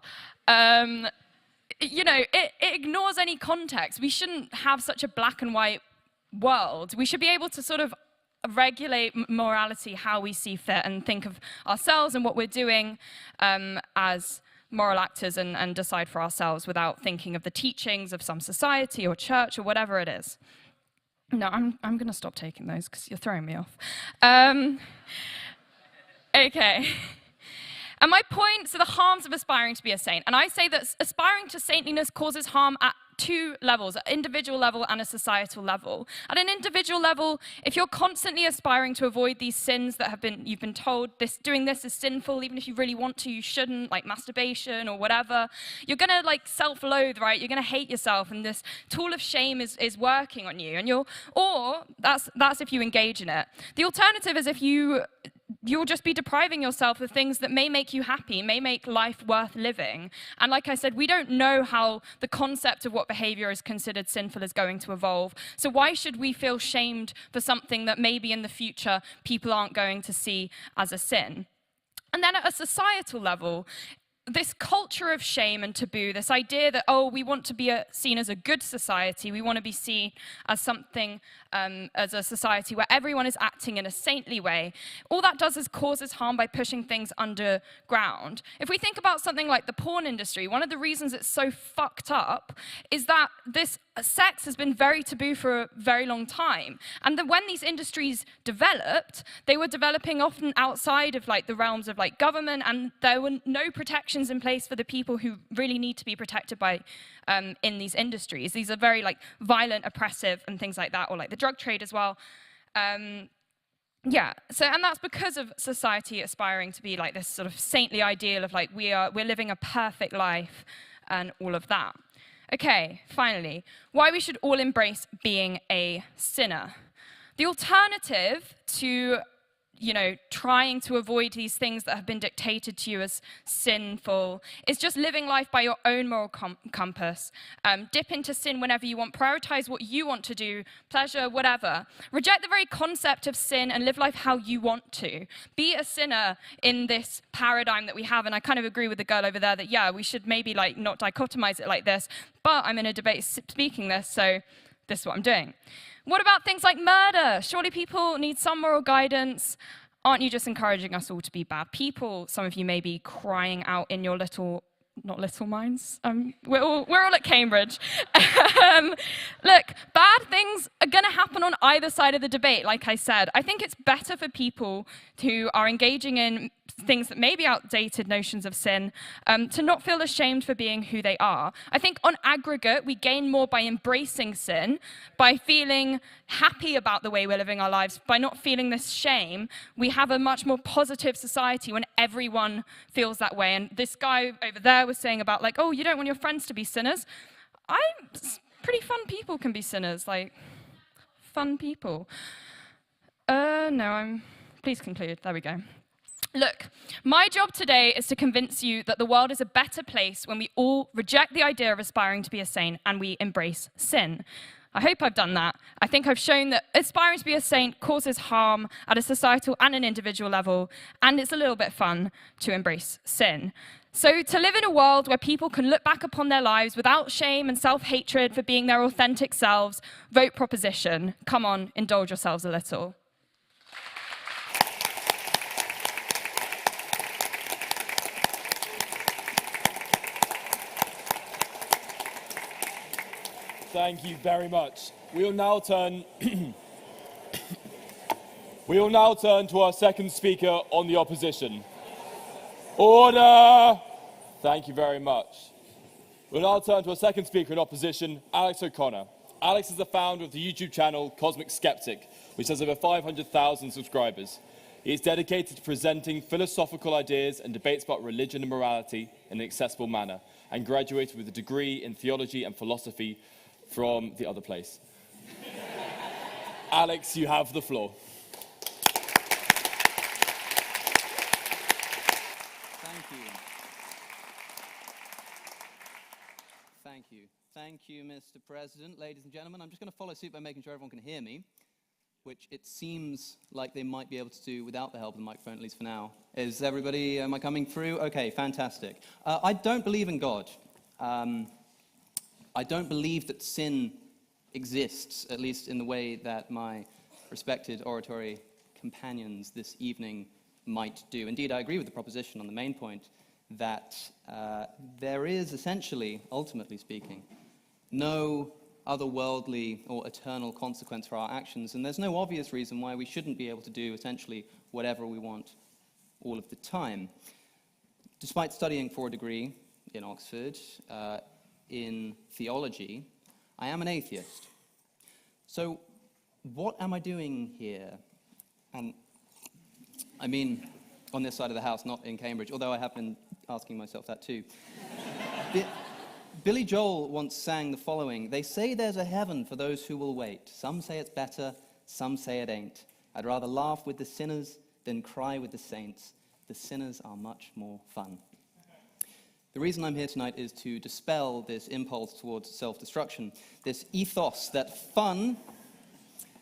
it ignores any context. We shouldn't have such a black and white world. We should be able to sort of regulate morality how we see fit and think of ourselves and what we're doing as moral actors and decide for ourselves without thinking of the teachings of some society or church or whatever it is. No, I'm going to stop taking those because you're throwing me off. Okay. And my point, so the harms of aspiring to be a saint. And I say that aspiring to saintliness causes harm at two levels, an individual level and a societal level. At an individual level, if you're constantly aspiring to avoid these sins that you've been told doing this is sinful, even if you really want to, you shouldn't, like masturbation or whatever, you're going to self-loathe, right? You're going to hate yourself, and this tool of shame is working on you. And that's if you engage in it. The alternative is if you'll just be depriving yourself of things that may make you happy, may make life worth living. And like I said, we don't know how the concept of what behavior is considered sinful is going to evolve. So why should we feel shamed for something that maybe in the future people aren't going to see as a sin? And then at a societal level, this culture of shame and taboo, this idea that, we want to be seen as a good society, we want to be seen as something, as a society where everyone is acting in a saintly way, all that does is causes harm by pushing things underground. If we think about something like the porn industry, one of the reasons it's so fucked up is that this sex has been very taboo for a very long time. And then when these industries developed, they were developing often outside of the realms of government, and there were no protections in place for the people who really need to be protected by in these industries. These are very violent, oppressive, and things like that, or the drug trade as well. Yeah, and that's because of society aspiring to be this sort of saintly ideal of we're living a perfect life and all of that. Okay, finally, why we should all embrace being a sinner. The alternative to trying to avoid these things that have been dictated to you as sinful. It's just living life by your own moral compass. Dip into sin whenever you want. Prioritize what you want to do, pleasure, whatever. Reject the very concept of sin and live life how you want to. Be a sinner in this paradigm that we have. And I kind of agree with the girl over there that, yeah, we should maybe not dichotomize it like this. But I'm in a debate speaking this, so this is what I'm doing. What about things like murder? Surely people need some moral guidance. Aren't you just encouraging us all to be bad people? Some of you may be crying out in your not little minds. We're all at Cambridge. Look, bad things are going to happen on either side of the debate, like I said. I think it's better for people who are engaging in things that may be outdated notions of sin to not feel ashamed for being who they are. I think on aggregate, we gain more by embracing sin, by feeling happy about the way we're living our lives, by not feeling this shame. We have a much more positive society when everyone feels that way. And this guy over there was saying about oh, you don't want your friends to be sinners. Pretty fun people can be sinners, fun people. No, please conclude. There we go. Look, my job today is to convince you that the world is a better place when we all reject the idea of aspiring to be a saint and we embrace sin. I hope I've done that. I think I've shown that aspiring to be a saint causes harm at a societal and an individual level, and it's a little bit fun to embrace sin. So to live in a world where people can look back upon their lives without shame and self-hatred for being their authentic selves, vote proposition. Come on, indulge yourselves a little. Thank you very much. We will now turn to our second speaker on the opposition. Order! Thank you very much. We'll now turn to our second speaker in opposition, Alex O'Connor. Alex is the founder of the YouTube channel Cosmic Skeptic, which has over 500,000 subscribers. He is dedicated to presenting philosophical ideas and debates about religion and morality in an accessible manner, and graduated with a degree in theology and philosophy from the other place. Alex, you have the floor. Thank you, Mr. President. Ladies and gentlemen, I'm just going to follow suit by making sure everyone can hear me, which it seems like they might be able to do without the help of the microphone, at least for now. Is everybody, am I coming through? Okay, fantastic. I don't believe in God. I don't believe that sin exists, at least in the way that my respected oratory companions this evening might do. Indeed, I agree with the proposition on the main point that there is essentially, ultimately speaking, no otherworldly or eternal consequence for our actions, and there's no obvious reason why we shouldn't be able to do essentially whatever we want all of the time. Despite studying for a degree in Oxford in theology, I am an atheist. So what am I doing here? And I mean, on this side of the house, not in Cambridge, although I have been asking myself that too. Billy Joel once sang the following: "They say there's a heaven for those who will wait. Some say it's better, some say it ain't. I'd rather laugh with the sinners than cry with the saints. The sinners are much more fun." The reason I'm here tonight is to dispel this impulse towards self-destruction, this ethos that fun,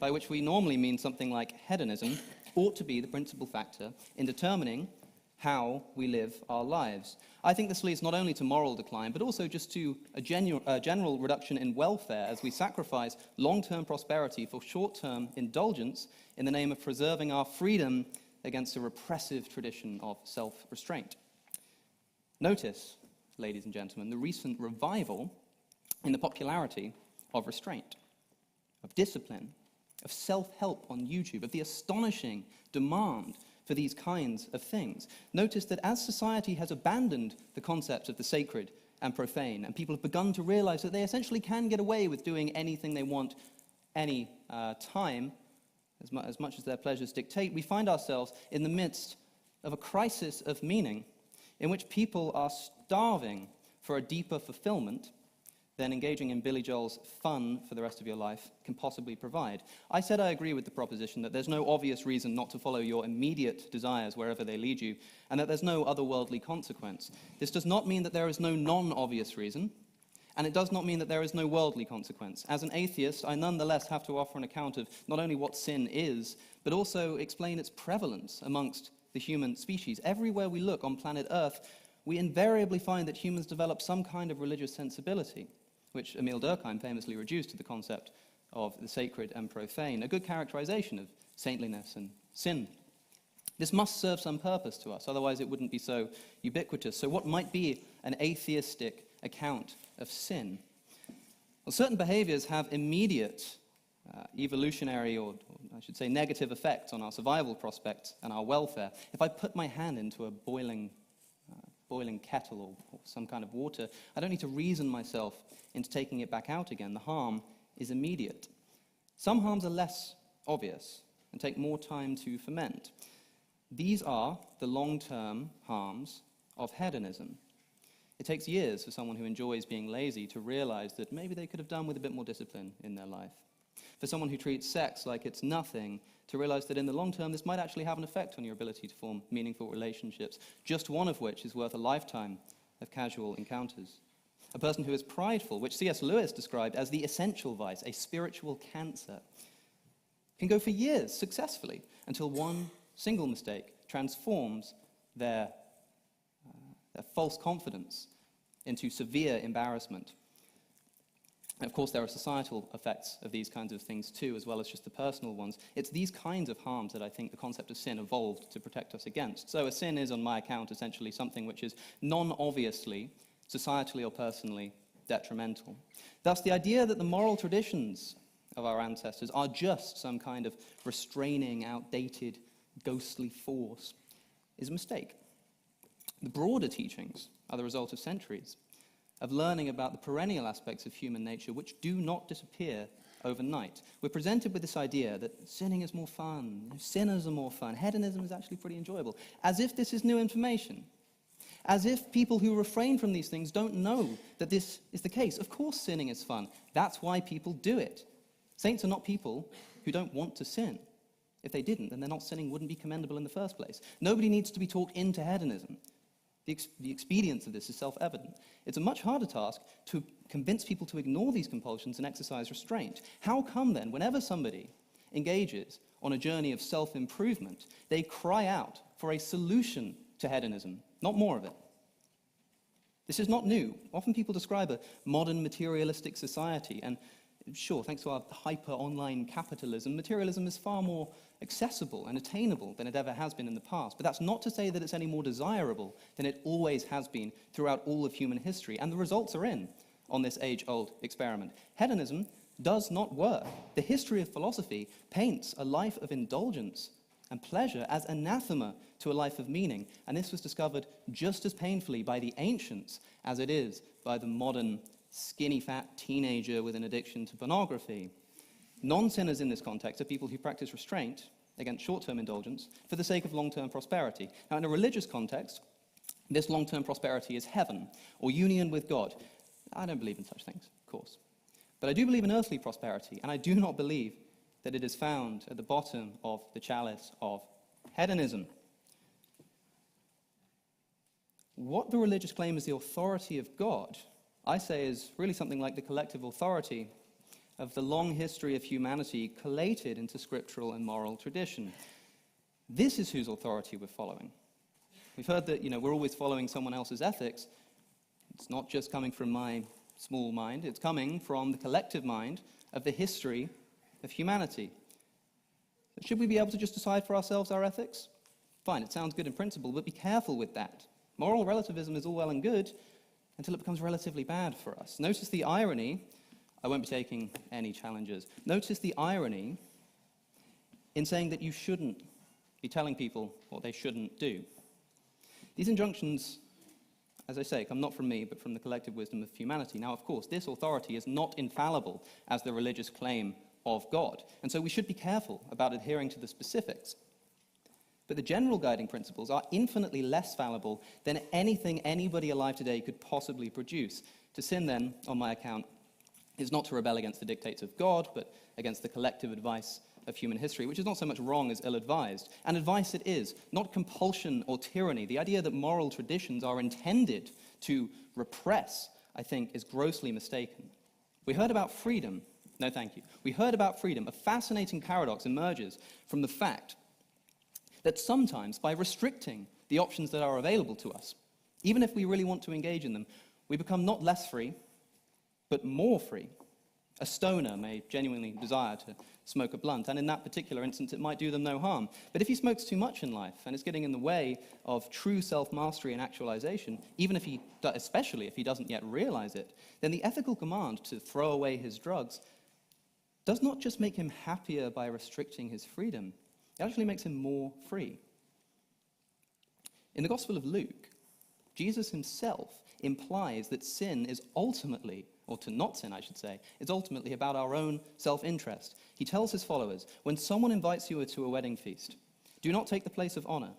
by which we normally mean something like hedonism, ought to be the principal factor in determining how we live our lives. I think this leads not only to moral decline, but also just to a general reduction in welfare as we sacrifice long-term prosperity for short-term indulgence in the name of preserving our freedom against a repressive tradition of self-restraint. Notice, ladies and gentlemen, the recent revival in the popularity of restraint, of discipline, of self-help on YouTube, of the astonishing demand for these kinds of things. Notice that as society has abandoned the concept of the sacred and profane, and people have begun to realize that they essentially can get away with doing anything they want any time, as much as their pleasures dictate, we find ourselves in the midst of a crisis of meaning in which people are starving for a deeper fulfillment than engaging in Billy Joel's fun for the rest of your life can possibly provide. I said I agree with the proposition that there's no obvious reason not to follow your immediate desires wherever they lead you, and that there's no otherworldly consequence. This does not mean that there is no non-obvious reason, and it does not mean that there is no worldly consequence. As an atheist, I nonetheless have to offer an account of not only what sin is, but also explain its prevalence amongst the human species. Everywhere we look on planet Earth, we invariably find that humans develop some kind of religious sensibility, which Emile Durkheim famously reduced to the concept of the sacred and profane, a good characterization of saintliness and sin. This must serve some purpose to us, otherwise it wouldn't be so ubiquitous. So what might be an atheistic account of sin? Well, certain behaviors have immediate evolutionary, or I should say negative effects on our survival prospects and our welfare. If I put my hand into a boiling kettle or some kind of water, I don't need to reason myself into taking it back out again. The harm is immediate. Some harms are less obvious and take more time to ferment. These are the long-term harms of hedonism. It takes years for someone who enjoys being lazy to realize that maybe they could have done with a bit more discipline in their life. For someone who treats sex like it's nothing, to realize that in the long term this might actually have an effect on your ability to form meaningful relationships, just one of which is worth a lifetime of casual encounters. A person who is prideful, which C.S. Lewis described as the essential vice, a spiritual cancer, can go for years successfully until one single mistake transforms their false confidence into severe embarrassment. And of course, there are societal effects of these kinds of things too, as well as just the personal ones. It's these kinds of harms that I think the concept of sin evolved to protect us against. So a sin is, on my account, essentially something which is non-obviously, societally or personally, detrimental. Thus, the idea that the moral traditions of our ancestors are just some kind of restraining, outdated, ghostly force is a mistake. The broader teachings are the result of centuries of learning about the perennial aspects of human nature which do not disappear overnight. We're presented with this idea that sinning is more fun, sinners are more fun, hedonism is actually pretty enjoyable, as if this is new information, as if people who refrain from these things don't know that this is the case. Of course sinning is fun. That's why people do it. Saints are not people who don't want to sin. If they didn't, then their not sinning wouldn't be commendable in the first place. Nobody needs to be talked into hedonism. The expedience of this is self-evident. It's a much harder task to convince people to ignore these compulsions and exercise restraint. How come then, whenever somebody engages on a journey of self-improvement, they cry out for a solution to hedonism, not more of it? This is not new. Often people describe a modern materialistic society, and sure, thanks to our hyper-online capitalism, materialism is far more accessible and attainable than it ever has been in the past. But that's not to say that it's any more desirable than it always has been throughout all of human history. And the results are in on this age-old experiment. Hedonism does not work. The history of philosophy paints a life of indulgence and pleasure as anathema to a life of meaning. And this was discovered just as painfully by the ancients as it is by the modern skinny fat teenager with an addiction to pornography. Non-sinners in this context are people who practice restraint against short-term indulgence for the sake of long-term prosperity. Now, in a religious context, this long-term prosperity is heaven, or union with God. I don't believe in such things, of course. But I do believe in earthly prosperity, and I do not believe that it is found at the bottom of the chalice of hedonism. What the religious claim is the authority of God, I say, is really something like the collective authority of the long history of humanity collated into scriptural and moral tradition. This is whose authority we're following. We've heard that, we're always following someone else's ethics. It's not just coming from my small mind, it's coming from the collective mind of the history of humanity. Should we be able to just decide for ourselves our ethics? Fine, it sounds good in principle, but be careful with that. Moral relativism is all well and good until it becomes relatively bad for us. Notice the irony. I won't be taking any challenges. Notice the irony in saying that you shouldn't be telling people what they shouldn't do. These injunctions, as I say, come not from me, but from the collective wisdom of humanity. Now, of course, this authority is not infallible as the religious claim of God, and so we should be careful about adhering to the specifics. But the general guiding principles are infinitely less fallible than anything anybody alive today could possibly produce. To sin, then, on my account, is not to rebel against the dictates of God, but against the collective advice of human history, which is not so much wrong as ill-advised. And advice it is, not compulsion or tyranny. The idea that moral traditions are intended to repress, I think, is grossly mistaken. We heard about freedom. No, thank you. We heard about freedom. A fascinating paradox emerges from the fact that sometimes, by restricting the options that are available to us, even if we really want to engage in them, we become not less free, but more free. A stoner may genuinely desire to smoke a blunt, and in that particular instance, it might do them no harm. But if he smokes too much in life, and it's getting in the way of true self-mastery and actualization, especially if he doesn't yet realize it, then the ethical command to throw away his drugs does not just make him happier by restricting his freedom, it actually makes him more free. In the Gospel of Luke, Jesus himself implies that sin is ultimately, or to not sin, I should say, is ultimately about our own self-interest. He tells his followers, when someone invites you to a wedding feast, do not take the place of honor.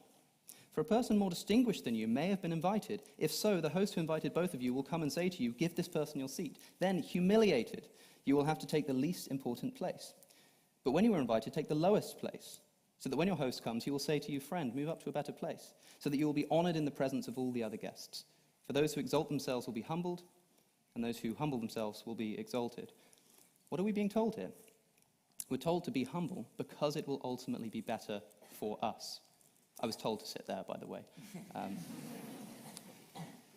For a person more distinguished than you may have been invited. If so, the host who invited both of you will come and say to you, give this person your seat. Then, humiliated, you will have to take the least important place. But when you are invited, take the lowest place, so that when your host comes, he will say to you, friend, move up to a better place, so that you will be honored in the presence of all the other guests. For those who exalt themselves will be humbled, and those who humble themselves will be exalted. What are we being told here? We're told to be humble because it will ultimately be better for us. I was told to sit there, by the way.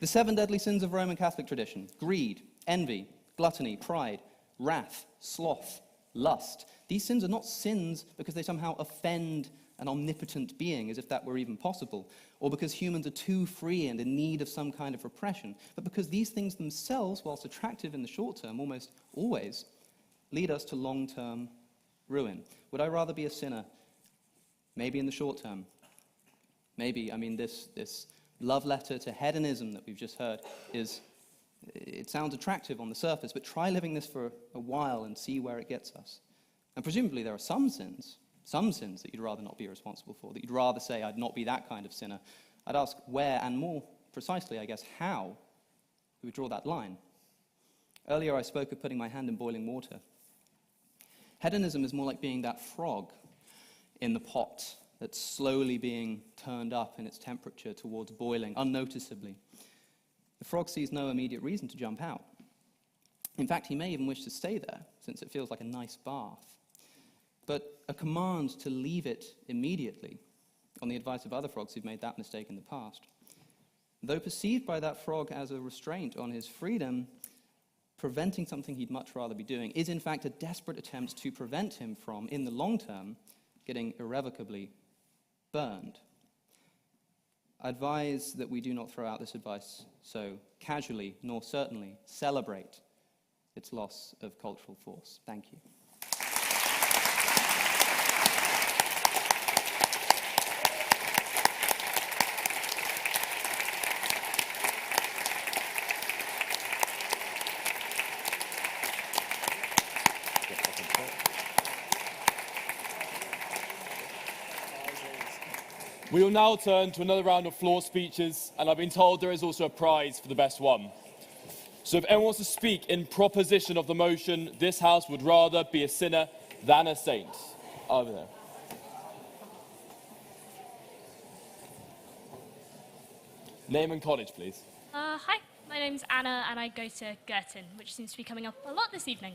The 7 deadly sins of Roman Catholic tradition: greed, envy, gluttony, pride, wrath, sloth, lust. These sins are not sins because they somehow offend an omnipotent being, as if that were even possible, or because humans are too free and in need of some kind of repression, but because these things themselves, whilst attractive in the short term, almost always, lead us to long-term ruin. Would I rather be a sinner? Maybe in the short term. Maybe, this love letter to hedonism that we've just heard it sounds attractive on the surface, but try living this for a while and see where it gets us. And presumably there are some sins that you'd rather not be responsible for, that you'd rather say, I'd not be that kind of sinner. I'd ask where, and more precisely, I guess, how we would draw that line. Earlier I spoke of putting my hand in boiling water. Hedonism is more like being that frog in the pot that's slowly being turned up in its temperature towards boiling, unnoticeably. The frog sees no immediate reason to jump out. In fact, he may even wish to stay there, since it feels like a nice bath. But a command to leave it immediately, on the advice of other frogs who've made that mistake in the past, though perceived by that frog as a restraint on his freedom, preventing something he'd much rather be doing, is in fact a desperate attempt to prevent him from, in the long term, getting irrevocably burned. I advise that we do not throw out this advice so casually, nor certainly celebrate its loss of cultural force. Thank you. We will now turn to another round of floor speeches, and I've been told there is also a prize for the best one. So if anyone wants to speak in proposition of the motion, this house would rather be a sinner than a saint. Over there. Name and college, please. Hi, my name's Anna, and I go to Girton, which seems to be coming up a lot this evening.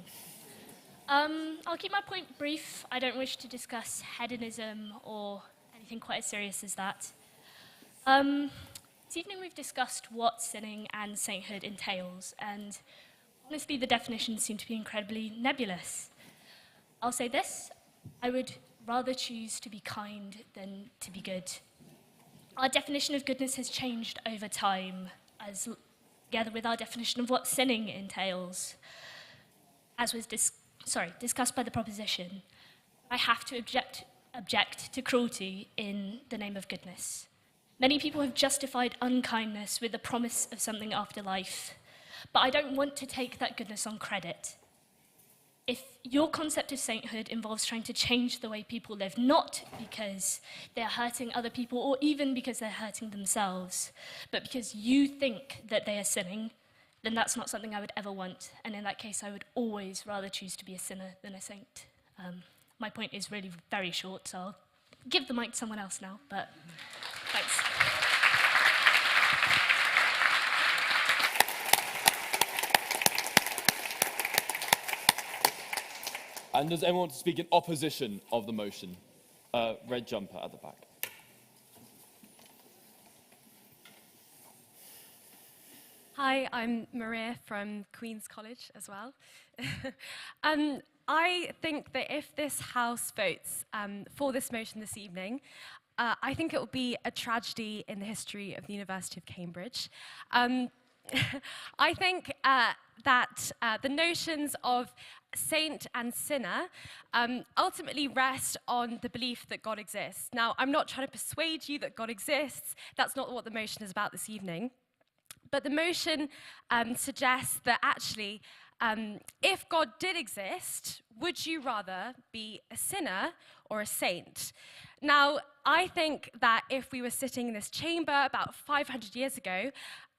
I'll keep my point brief. I don't wish to discuss hedonism or anything quite as serious as that. This evening we've discussed what sinning and sainthood entails, and honestly the definitions seem to be incredibly nebulous. I'll say this: I would rather choose to be kind than to be good. Our definition of goodness has changed over time, together with our definition of what sinning entails. As was discussed by the proposition, I have to object to cruelty in the name of goodness. Many people have justified unkindness with the promise of something after life, but I don't want to take that goodness on credit. If your concept of sainthood involves trying to change the way people live, not because they're hurting other people or even because they're hurting themselves, but because you think that they are sinning, then that's not something I would ever want. And in that case, I would always rather choose to be a sinner than a saint. My point is really very short, so I'll give the mic to someone else now, but thanks. And does anyone want to speak in opposition of the motion? Red jumper at the back. Hi, I'm Maria from Queen's College as well. I think that if this House votes for this motion this evening, I think it will be a tragedy in the history of the University of Cambridge. I think that the notions of saint and sinner ultimately rest on the belief that God exists. Now, I'm not trying to persuade you that God exists. That's not what the motion is about this evening. But the motion suggests that actually, if God did exist, would you rather be a sinner or a saint? Now, I think that if we were sitting in this chamber about 500 years ago,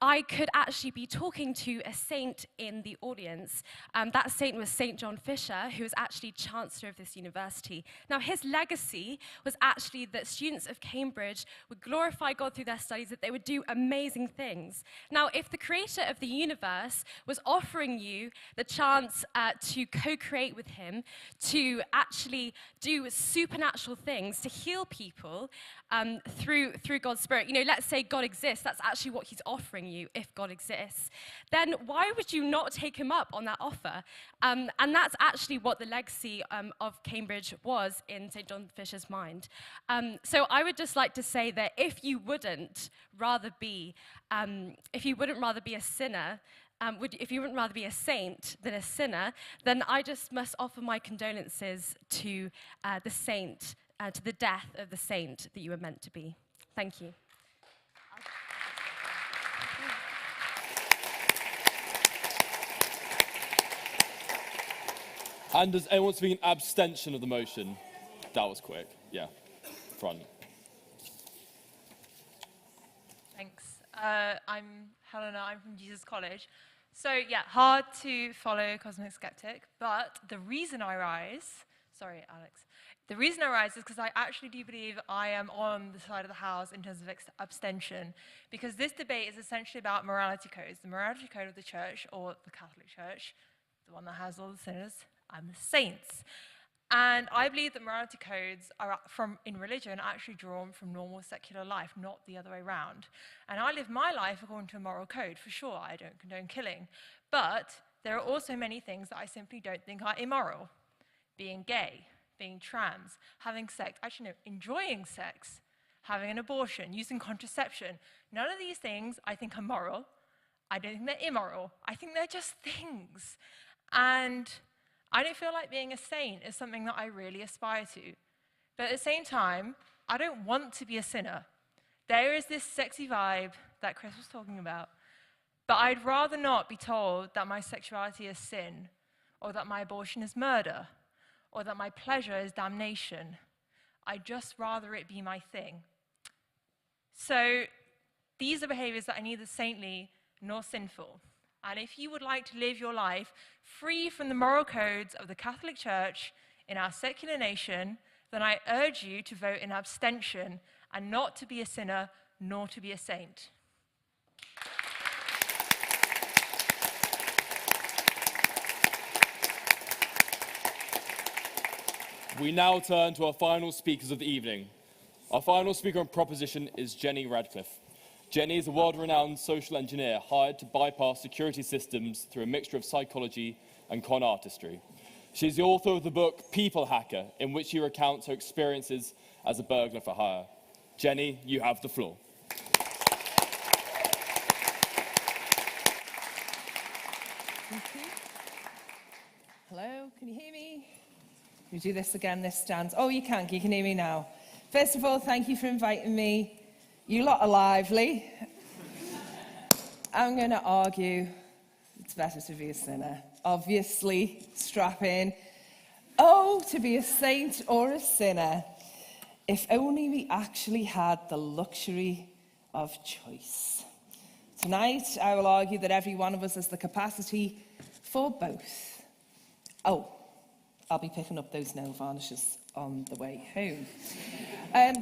I could actually be talking to a saint in the audience. That saint was St. John Fisher, who was actually Chancellor of this university. Now, his legacy was actually that students of Cambridge would glorify God through their studies, that they would do amazing things. Now, if the creator of the universe was offering you the chance to co-create with him, to actually do supernatural things, to heal people through God's Spirit, let's say God exists, that's actually what he's offering you, if God exists, then why would you not take him up on that offer? And that's actually what the legacy of Cambridge was in St. John Fisher's mind. So I would just like to say that if you wouldn't rather be a sinner, if you wouldn't rather be a saint than a sinner, then I just must offer my condolences to the saint, to the death of the saint that you were meant to be. Thank you. And does anyone speak in abstention of the motion? That was quick. Yeah. Front. Thanks. I'm Helena. I'm from Jesus College. So, yeah, hard to follow Cosmic Skeptic, but the reason I rise, sorry, Alex, the reason I rise is because I actually do believe I am on the side of the House in terms of abstention, because this debate is essentially about morality codes, the morality code of the Church, or the Catholic Church, the one that has all the sinners, and the saints. And I believe that morality codes are in religion actually drawn from normal secular life, not the other way around. And I live my life according to a moral code, for sure. I don't condone killing. But there are also many things that I simply don't think are immoral. Being gay, being trans, having sex, actually no, enjoying sex, having an abortion, using contraception. None of these things I think are moral. I don't think they're immoral. I think they're just things. And I don't feel like being a saint is something that I really aspire to. But at the same time, I don't want to be a sinner. There is this sexy vibe that Chris was talking about. But I'd rather not be told that my sexuality is sin, or that my abortion is murder, or that my pleasure is damnation. I'd just rather it be my thing. So these are behaviors that are neither saintly nor sinful. And if you would like to live your life free from the moral codes of the Catholic Church in our secular nation, then I urge you to vote in abstention and not to be a sinner nor to be a saint. We now turn to our final speakers of the evening. Our final speaker on proposition is Jenny Radcliffe. Jenny is a world-renowned social engineer hired to bypass security systems through a mixture of psychology and con-artistry. She's the author of the book People Hacker, in which she recounts her experiences as a burglar-for-hire. Jenny, you have the floor. Thank you. Hello, can you hear me? We do this again, this stands. Oh, you can hear me now. First of all, thank you for inviting me. You lot are lively. I'm going to argue it's better to be a sinner. Obviously, strap in. Oh, to be a saint or a sinner. If only we actually had the luxury of choice. Tonight, I will argue that every one of us has the capacity for both. Oh, I'll be picking up those nail varnishes on the way home.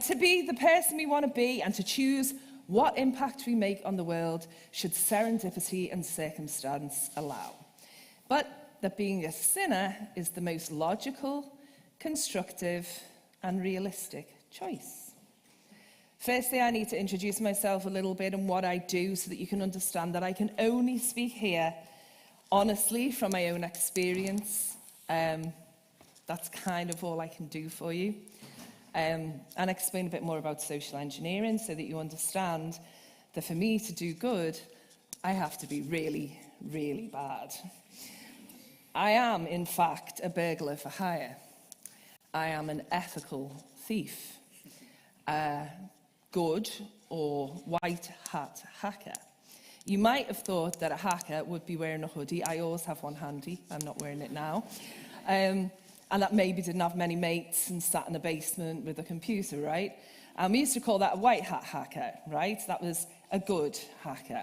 To be the person we want to be and to choose what impact we make on the world should serendipity and circumstance allow. But that being a sinner is the most logical, constructive, and realistic choice. Firstly, I need to introduce myself a little bit and what I do so that you can understand that I can only speak here honestly from my own experience. That's kind of all I can do for you. And explain a bit more about social engineering so that you understand that for me to do good, I have to be really, really bad. I am, in fact, a burglar-for-hire. I am an ethical thief, a good or white hat hacker. You might have thought that a hacker would be wearing a hoodie. I always have one handy. I'm not wearing it now. And that maybe didn't have many mates and sat in a basement with a computer, right? And we used to call that a white hat hacker, right? That was a good hacker.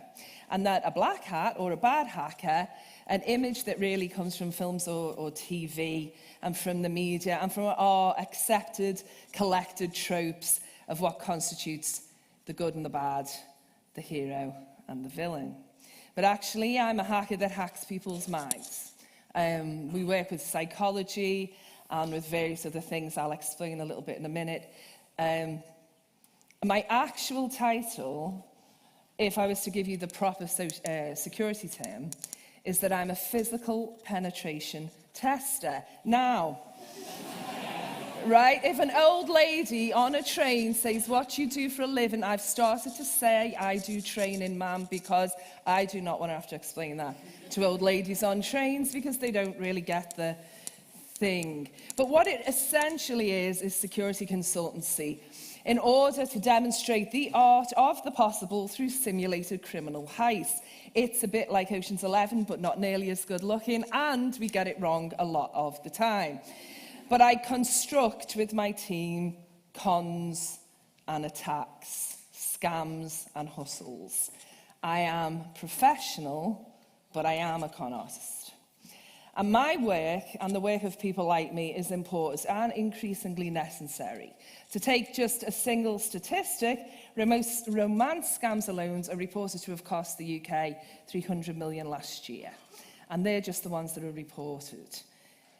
And that a black hat or a bad hacker, an image that really comes from films or TV and from the media and from our accepted, collected tropes of what constitutes the good and the bad, the hero and the villain. But actually, I'm a hacker that hacks people's minds. We work with psychology and with various other things I'll explain a little bit in a minute. My actual title, if I was to give you the proper security term, is that I'm a physical penetration tester. Now, right, if an old lady on a train says, "What you do for a living?" I've started to say, "I do training, ma'am," because I do not want to have to explain that to old ladies on trains because they don't really get the thing. But what it essentially is security consultancy in order to demonstrate the art of the possible through simulated criminal heists. It's a bit like Ocean's 11, but not nearly as good looking, and we get it wrong a lot of the time. But I construct with my team cons and attacks, scams and hustles. I am professional, but I am a con artist. And my work and the work of people like me is important and increasingly necessary. To take just a single statistic, romance scams alone are reported to have cost the UK 300 million last year. And they're just the ones that are reported.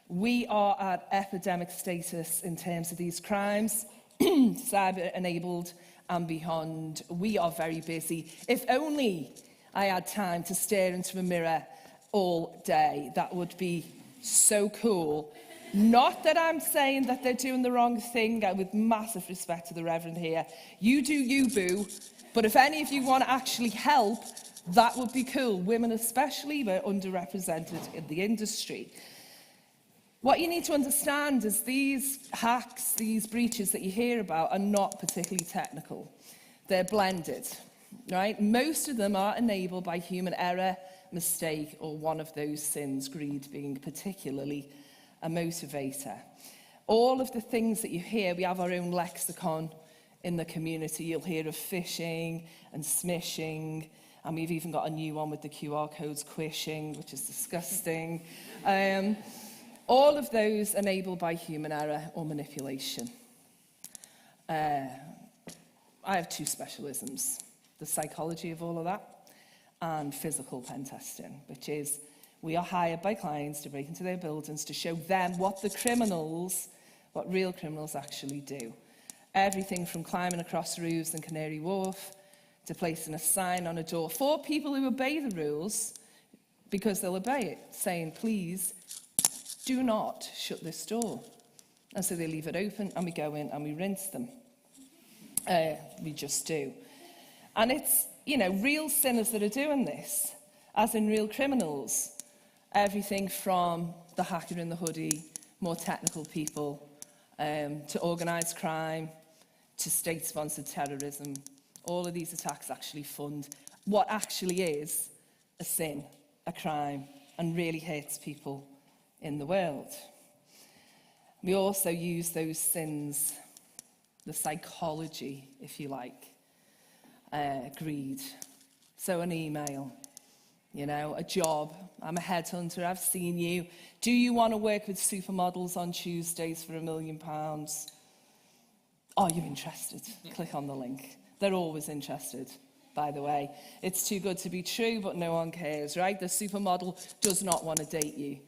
We are at epidemic status in terms of these crimes, cyber-enabled and beyond. We are very busy. If only I had time to stare into a mirror all day, that would be so cool. Not that I'm saying that they're doing the wrong thing, with massive respect to the reverend here. You do you, boo. But if any of you want to actually help, that would be cool. Women especially were underrepresented in the industry. What you need to understand is these hacks, these breaches that you hear about are not particularly technical. They're blended, right? Most of them are enabled by human error, mistake, or one of those sins, greed being particularly a motivator. All of the things that you hear, we have our own lexicon in the community. You'll hear of phishing and smishing, and we've even got a new one with the QR codes, quishing, which is disgusting. All of those enabled by human error or manipulation. I have two specialisms, the psychology of all of that and physical pen testing, which is we are hired by clients to break into their buildings to show them what real criminals actually do. Everything from climbing across roofs in Canary Wharf to placing a sign on a door for people who obey the rules because they'll obey it, saying, "Please, do not shut this door." And so they leave it open and we go in and we rinse them. We just do. And it's, real sinners that are doing this, as in real criminals. Everything from the hacker in the hoodie, more technical people, to organised crime, to state-sponsored terrorism. All of these attacks actually fund what actually is a sin, a crime, and really hurts people in the world. We also use those sins, the psychology, if you like, greed, So an email, you know, a job. I'm a headhunter, I've seen you. Do you want to work with supermodels on Tuesdays for £1 million? Are you interested? Click on the link. They're always interested, by the way. It's too good to be true, but no one cares, right? The supermodel does not want to date you,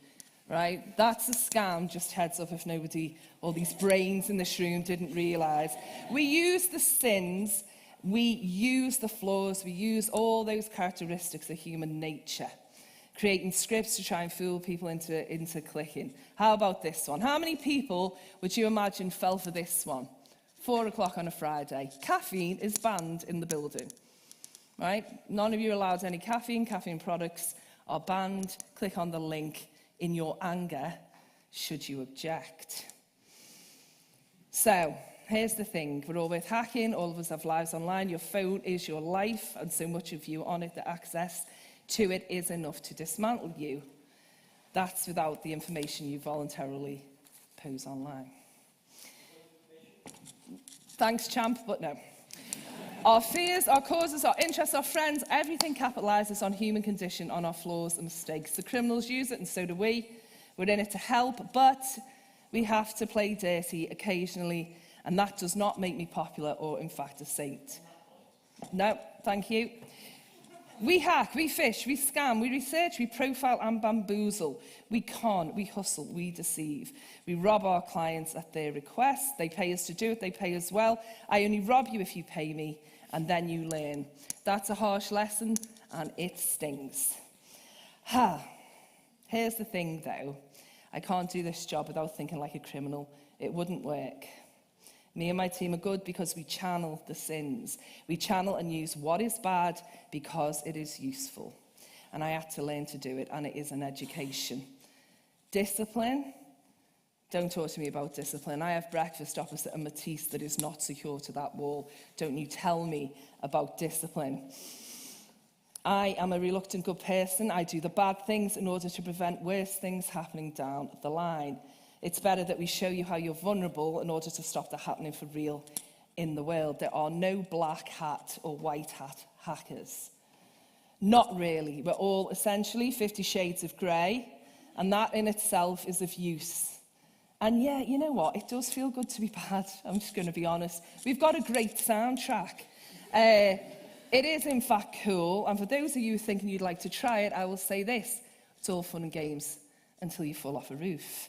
right? That's a scam, just heads up if nobody, all these brains in this room didn't realise. We use the sins, we use the flaws, we use all those characteristics of human nature, creating scripts to try and fool people into clicking. How about this one? How many people would you imagine fell for this one? 4 o'clock on a Friday. Caffeine is banned in the building, right? None of you are allowed any caffeine. Caffeine products are banned. Click on the link in your anger, should you object. So, here's the thing. We're all with hacking. All of us have lives online. Your phone is your life, and so much of you on it, the access to it is enough to dismantle you. That's without the information you voluntarily pose online. Thanks, champ, but no. Our fears, our causes, our interests, our friends, everything capitalises on human condition, on our flaws and mistakes. The criminals use it, and so do we. We're in it to help, but we have to play dirty occasionally, and that does not make me popular or, in fact, a saint. No, thank you. We hack, we fish, we scam, we research, we profile and bamboozle. We con, we hustle, we deceive. We rob our clients at their request. They pay us to do it, they pay us well. I only rob you if you pay me, and then you learn. That's a harsh lesson, and it stings. Here's the thing, though. I can't do this job without thinking like a criminal. It wouldn't work. Me and my team are good because we channel the sins. We channel and use what is bad because it is useful. And I had to learn to do it, and it is an education. Discipline? Don't talk to me about discipline. I have breakfast opposite a Matisse that is not secure to that wall. Don't you tell me about discipline. I am a reluctant good person. I do the bad things in order to prevent worse things happening down the line. It's better that we show you how you're vulnerable in order to stop that happening for real in the world. There are no black hat or white hat hackers. Not really. We're all essentially 50 shades of grey, and that in itself is of use. And yeah, you know what? It does feel good to be bad. I'm just going to be honest. We've got a great soundtrack. It is, in fact, cool. And for those of you thinking you'd like to try it, I will say this. It's all fun and games until you fall off a roof.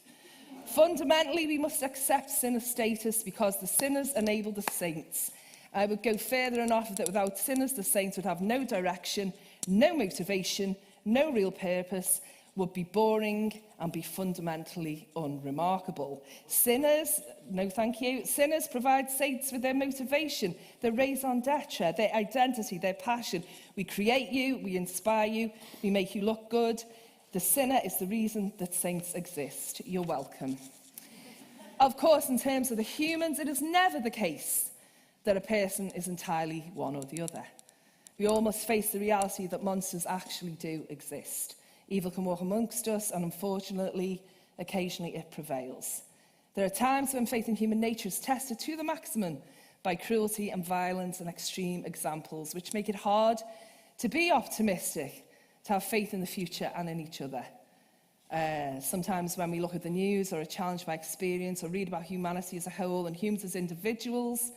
Fundamentally, we must accept sinner status because the sinners enable the saints. I would go further and offer that without sinners, the saints would have no direction, no motivation, no real purpose, would be boring and be fundamentally unremarkable. Sinners, no thank you, sinners provide saints with their motivation, their raison d'etre, their identity, their passion. We create you, we inspire you, we make you look good. The sinner is the reason that saints exist. You're welcome. Of course, in terms of the humans, it is never the case that a person is entirely one or the other. We all must face the reality that monsters actually do exist. Evil can walk amongst us, and unfortunately, occasionally it prevails. There are times when faith in human nature is tested to the maximum by cruelty and violence and extreme examples, which make it hard to be optimistic, to have faith in the future and in each other. Sometimes when we look at the news or are challenged by experience or read about humanity as a whole and humans as individuals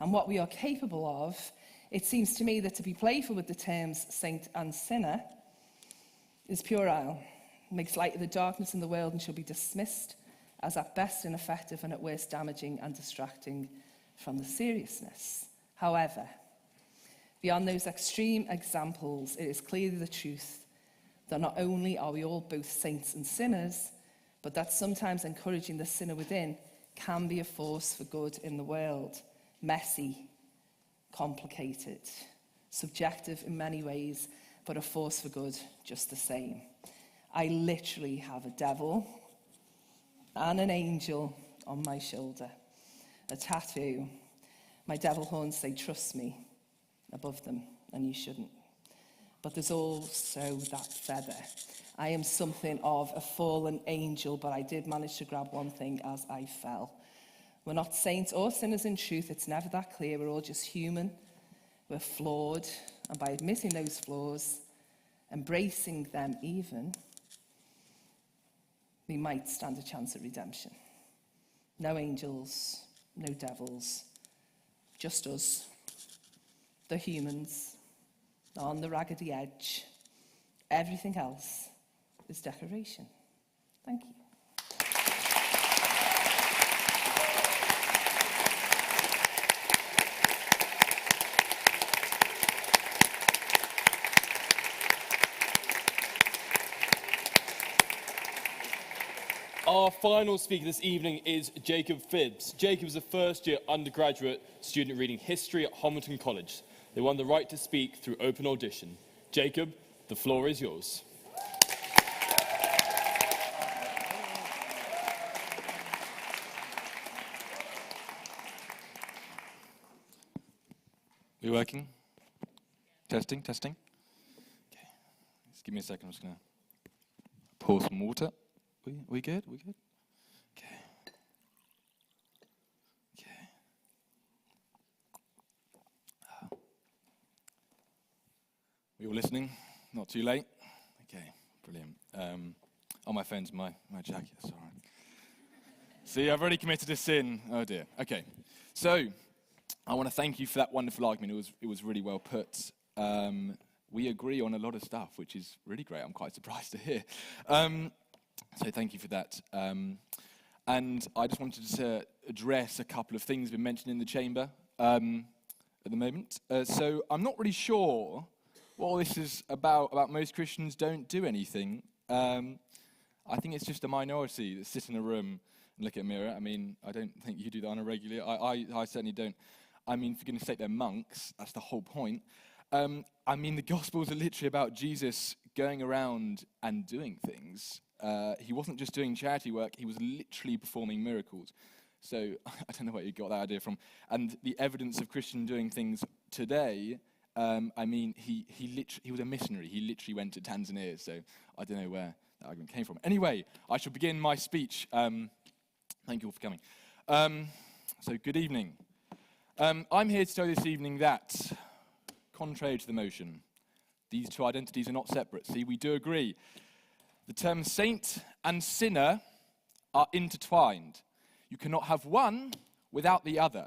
and what we are capable of, it seems to me that to be playful with the terms saint and sinner is puerile. It makes light of the darkness in the world and should be dismissed as at best ineffective and at worst damaging and distracting from the seriousness. However, beyond those extreme examples, it is clearly the truth that not only are we all both saints and sinners, but that sometimes encouraging the sinner within can be a force for good in the world. Messy, complicated, subjective in many ways, but a force for good just the same. I literally have a devil and an angel on my shoulder, a tattoo. My devil horns say, trust me, above them, and you shouldn't. But there's also that feather. I am something of a fallen angel, but I did manage to grab one thing as I fell. We're not saints or sinners in truth. It's never that clear. We're all just human. We're flawed, and by admitting those flaws, embracing them even, we might stand a chance at redemption. No angels, no devils, just us, the humans, on the raggedy edge. Everything else is decoration. Thank you. Our final speaker this evening is Jacob Phibbs. Jacob is a first-year undergraduate student reading history at Homerton College. They won the right to speak through open audition. Jacob, the floor is yours. We working? Testing, testing. Okay, just give me a second. I'm just gonna pour some water. We good? We good? Okay. Okay. We all listening? Not too late? Okay, brilliant. Oh, my phone's my jacket. That's all right. See, I've already committed a sin. Oh dear. Okay, so I want to thank you for that wonderful argument. It was really well put. We agree on a lot of stuff, which is really great. I'm quite surprised to hear. So thank you for that. And I just wanted to address a couple of things been mentioned in the chamber at the moment. So I'm not really sure what all this is about most Christians don't do anything. I think it's just a minority that sit in a room and look at a mirror. I mean, I don't think you do that on a regular. I certainly don't. I mean, for goodness sake, they're monks. That's the whole point. I mean, the Gospels are literally about Jesus going around and doing things. He wasn't just doing charity work, he was literally performing miracles. So I don't know where you got that idea from. And the evidence of Christian doing things today, I mean, he was a missionary. He literally went to Tanzania, so I don't know where that argument came from. Anyway, I shall begin my speech. Thank you all for coming. So good evening. I'm here to tell you this evening that, contrary to the motion, these two identities are not separate. See, we do agree. The terms saint and sinner are intertwined. You cannot have one without the other.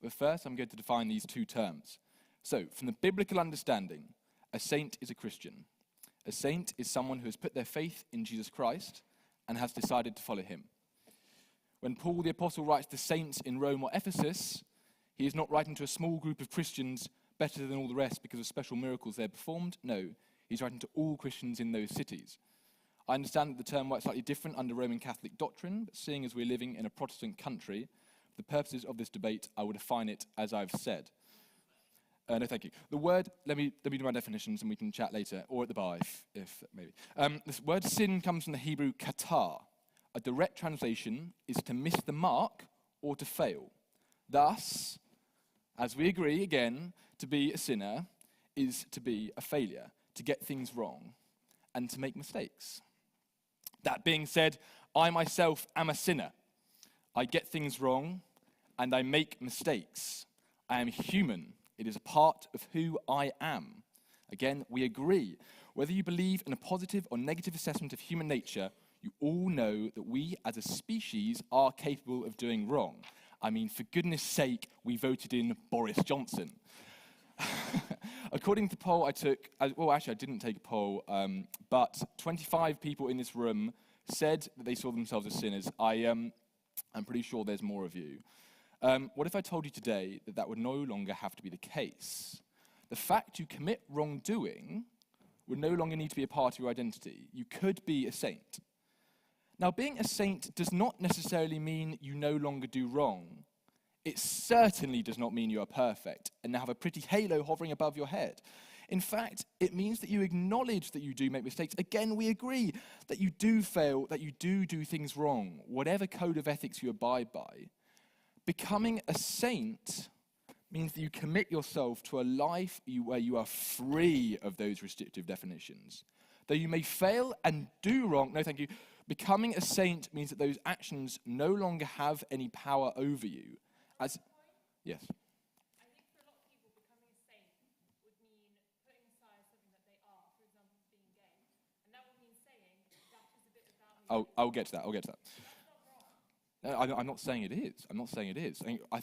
But first, I'm going to define these two terms. So, from the biblical understanding, a saint is a Christian. A saint is someone who has put their faith in Jesus Christ and has decided to follow him. When Paul the Apostle writes to saints in Rome or Ephesus, he is not writing to a small group of Christians better than all the rest because of special miracles they performed. No, he's writing to all Christians in those cities. I understand that the term works slightly different under Roman Catholic doctrine, but seeing as we're living in a Protestant country, for the purposes of this debate, I will define it as I've said. No, thank you. The word, let me do my definitions and we can chat later, or at the bar, if maybe. This word sin comes from the Hebrew katar. A direct translation is to miss the mark or to fail. Thus, as we agree, again, to be a sinner is to be a failure, to get things wrong, and to make mistakes. That being said, I myself am a sinner. I get things wrong, and I make mistakes. I am human. It is a part of who I am. Again, we agree. Whether you believe in a positive or negative assessment of human nature, you all know that we as a species are capable of doing wrong. I mean, for goodness sake, we voted in Boris Johnson. According to the poll I took, well, actually, I didn't take a poll, but 25 people in this room said that they saw themselves as sinners. I'm pretty sure there's more of you. What if I told you today that that would no longer have to be the case? The fact you commit wrongdoing would no longer need to be a part of your identity. You could be a saint. Now, being a saint does not necessarily mean you no longer do wrong. It certainly does not mean you are perfect and now have a pretty halo hovering above your head. In fact, it means that you acknowledge that you do make mistakes. Again, we agree that you do fail, that you do things wrong, whatever code of ethics you abide by. Becoming a saint means that you commit yourself to a life where you are free of those restrictive definitions. Though you may fail and do wrong, no thank you, becoming a saint means that those actions no longer have any power over you. Yes. I think for a lot of people, becoming a saint would mean I'll get to that. I'll get to that. No, I'm not saying it is. I'm not saying it is. I think I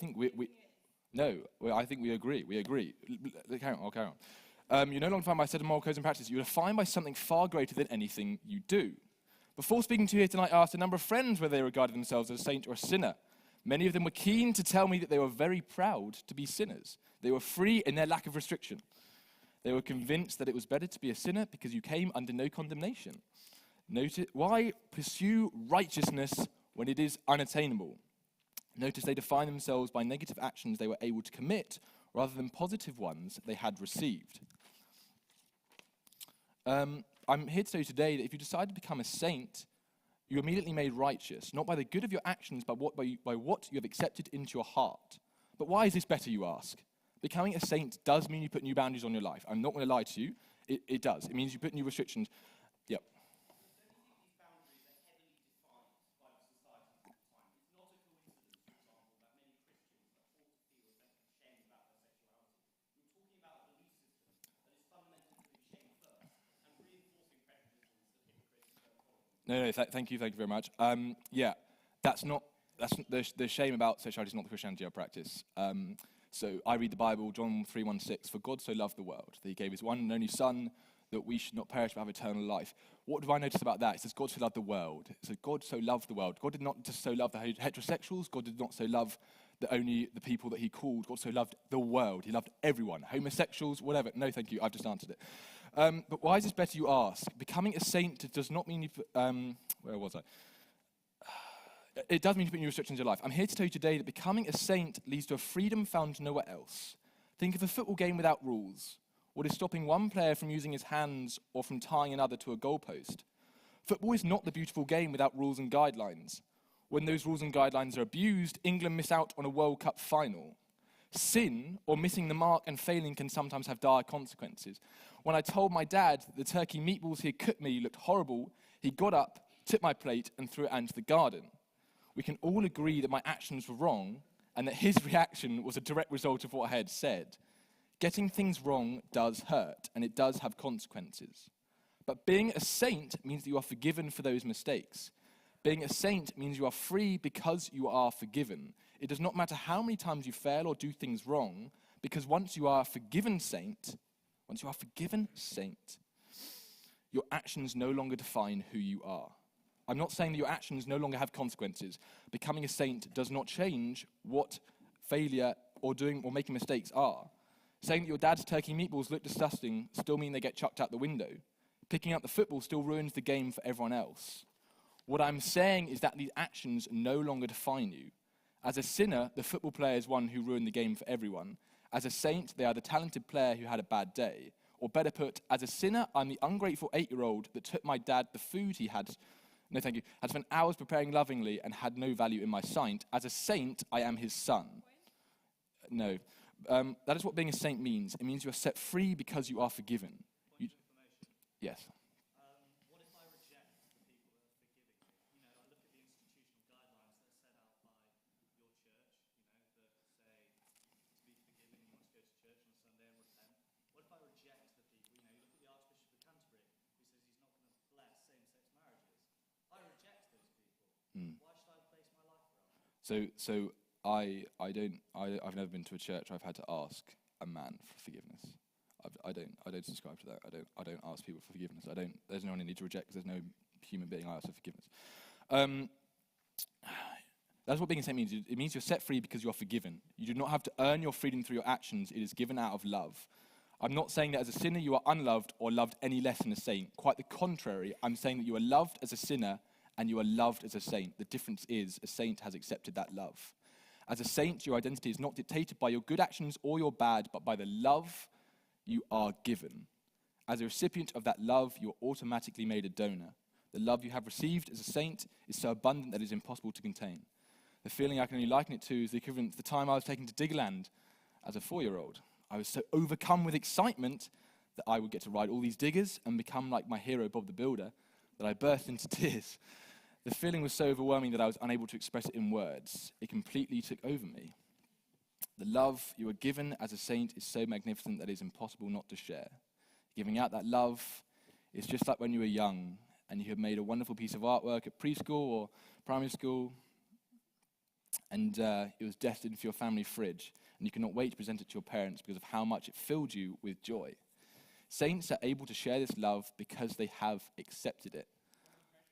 think we agree. We agree. Carry on. I'll carry on. You're no longer defined by a set of moral codes and practices. You're defined by something far greater than anything you do. Before speaking to you here tonight, I asked a number of friends whether they regarded themselves as a saint or a sinner. Many of them were keen to tell me that they were very proud to be sinners. They were free in their lack of restriction. They were convinced that it was better to be a sinner because you came under no condemnation. Why pursue righteousness when it is unattainable? Notice they define themselves by negative actions they were able to commit rather than positive ones they had received. I'm here to tell you today that if you decide to become a saint, you're immediately made righteous, not by the good of your actions, but by what you have accepted into your heart. But why is this better, you ask? Becoming a saint does mean you put new boundaries on your life. I'm not going to lie to you. It does. It means you put new restrictions. Yep. No, thank you very much. Yeah, the shame about sexuality is not the Christianity I practice. So I read the Bible, John 3:16, for God so loved the world, that he gave his one and only Son, that we should not perish but have eternal life. What do I notice about that? It says God so loved the world. It says God so loved the world. God did not just so love the heterosexuals. God did not so love only the people that he called. God so loved the world. He loved everyone, homosexuals, whatever. No, thank you, I've just answered it. But why is this better, you ask? Becoming a saint does not mean you put, where was I? It does mean you put new restrictions in your life. I'm here to tell you today that becoming a saint leads to a freedom found nowhere else. Think of a football game without rules. What is stopping one player from using his hands or from tying another to a goalpost? Football is not the beautiful game without rules and guidelines. When those rules and guidelines are abused, England miss out on a World Cup final. Sin, or missing the mark and failing, can sometimes have dire consequences. When I told my dad that the turkey meatballs he had cooked me looked horrible, he got up, took my plate, and threw it into the garden. We can all agree that my actions were wrong, and that his reaction was a direct result of what I had said. Getting things wrong does hurt, and it does have consequences. But being a saint means that you are forgiven for those mistakes. Being a saint means you are free because you are forgiven. It does not matter how many times you fail or do things wrong, because once you are a forgiven saint, your actions no longer define who you are. I'm not saying that your actions no longer have consequences. Becoming a saint does not change what failure or doing or making mistakes are. Saying that your dad's turkey meatballs look disgusting still mean they get chucked out the window. Picking up the football still ruins the game for everyone else. What I'm saying is that these actions no longer define you. As a sinner, the football player is one who ruined the game for everyone. As a saint, they are the talented player who had a bad day. Or better put, as a sinner, I'm the ungrateful 8-year-old that took my dad the food he had spent hours preparing lovingly and had no value in my sight. As a saint, I am his son. No. That is what being a saint means. It means you are set free because you are forgiven. Yes. What if I reject the people that are forgiving me? You know, I look at the institutional guidelines that are set out by your church, that say to be forgiven, you must go to church on Sunday and repent. What if I reject the people? You look at the Archbishop of Canterbury, who says he's not going to bless same-sex marriages. I reject those people. Why should I base my life around? I've never been to a church I've had to ask a man for forgiveness. I don't subscribe to that. I don't ask people for forgiveness. There's no one I need to reject because there's no human being I ask for forgiveness. That's what being a saint means. It means you're set free because you're forgiven. You do not have to earn your freedom through your actions. It is given out of love. I'm not saying that as a sinner you are unloved or loved any less than a saint. Quite the contrary. I'm saying that you are loved as a sinner and you are loved as a saint. The difference is a saint has accepted that love. As a saint, your identity is not dictated by your good actions or your bad, but by the love you are given. As a recipient of that love, you are automatically made a donor. The love you have received as a saint is so abundant that it is impossible to contain. The feeling I can only liken it to is the equivalent to the time I was taken to Diggerland as a 4-year-old. I was so overcome with excitement that I would get to ride all these diggers and become like my hero Bob the Builder that I burst into tears. The feeling was so overwhelming that I was unable to express it in words. It completely took over me. The love you are given as a saint is so magnificent that it is impossible not to share. Giving out that love is just like when you were young and you have made a wonderful piece of artwork at preschool or primary school, and it was destined for your family fridge, and you cannot wait to present it to your parents because of how much it filled you with joy. Saints are able to share this love because they have accepted it.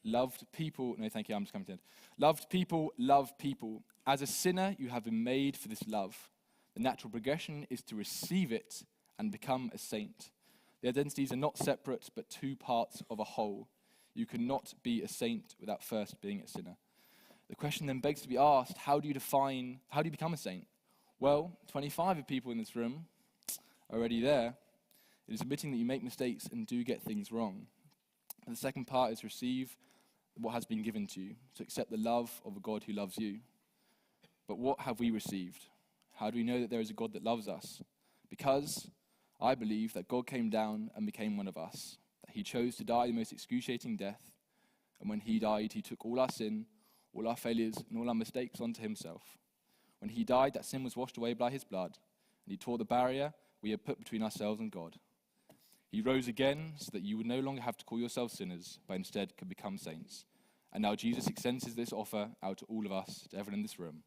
Loved people, no thank you, I'm just coming to the end. Loved people love people. As a sinner, you have been made for this love. The natural progression is to receive it and become a saint. The identities are not separate, but two parts of a whole. You cannot be a saint without first being a sinner. The question then begs to be asked, how do you become a saint? Well, 25 of people in this room are already there. It is admitting that you make mistakes and do get things wrong. And the second part is receive what has been given to you, to accept the love of a God who loves you. But what have we received? How do we know that there is a God that loves us? Because I believe that God came down and became one of us, that he chose to die the most excruciating death, and when he died, he took all our sin, all our failures, and all our mistakes onto himself. When he died, that sin was washed away by his blood, and he tore the barrier we had put between ourselves and God. He rose again so that you would no longer have to call yourselves sinners, but instead could become saints. And now Jesus extends this offer out to all of us, to everyone in this room.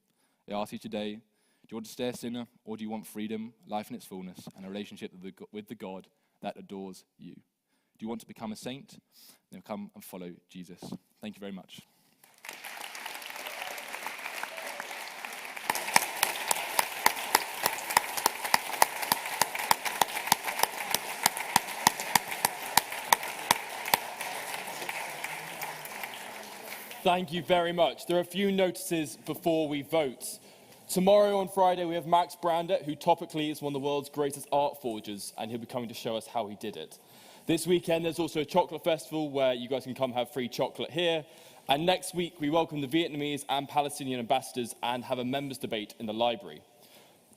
I ask you today, do you want to stay a sinner, or do you want freedom, life in its fullness, and a relationship with the God that adores you? Do you want to become a saint? Then come and follow Jesus. Thank you very much. Thank you very much. There are a few notices before we vote. Tomorrow on Friday, we have Max Brandt, who topically is one of the world's greatest art forgers, and he'll be coming to show us how he did it. This weekend, there's also a chocolate festival where you guys can come have free chocolate here. And next week, we welcome the Vietnamese and Palestinian ambassadors and have a members' debate in the library.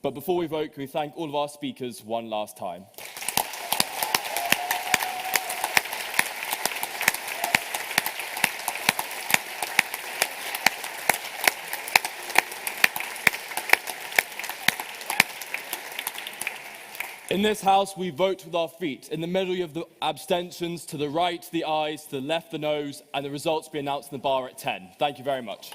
But before we vote, can we thank all of our speakers one last time? In this house, we vote with our feet. In the middle, you have the abstentions, to the right, the ayes, to the left, the noes, and the results will be announced in the bar at 10. Thank you very much.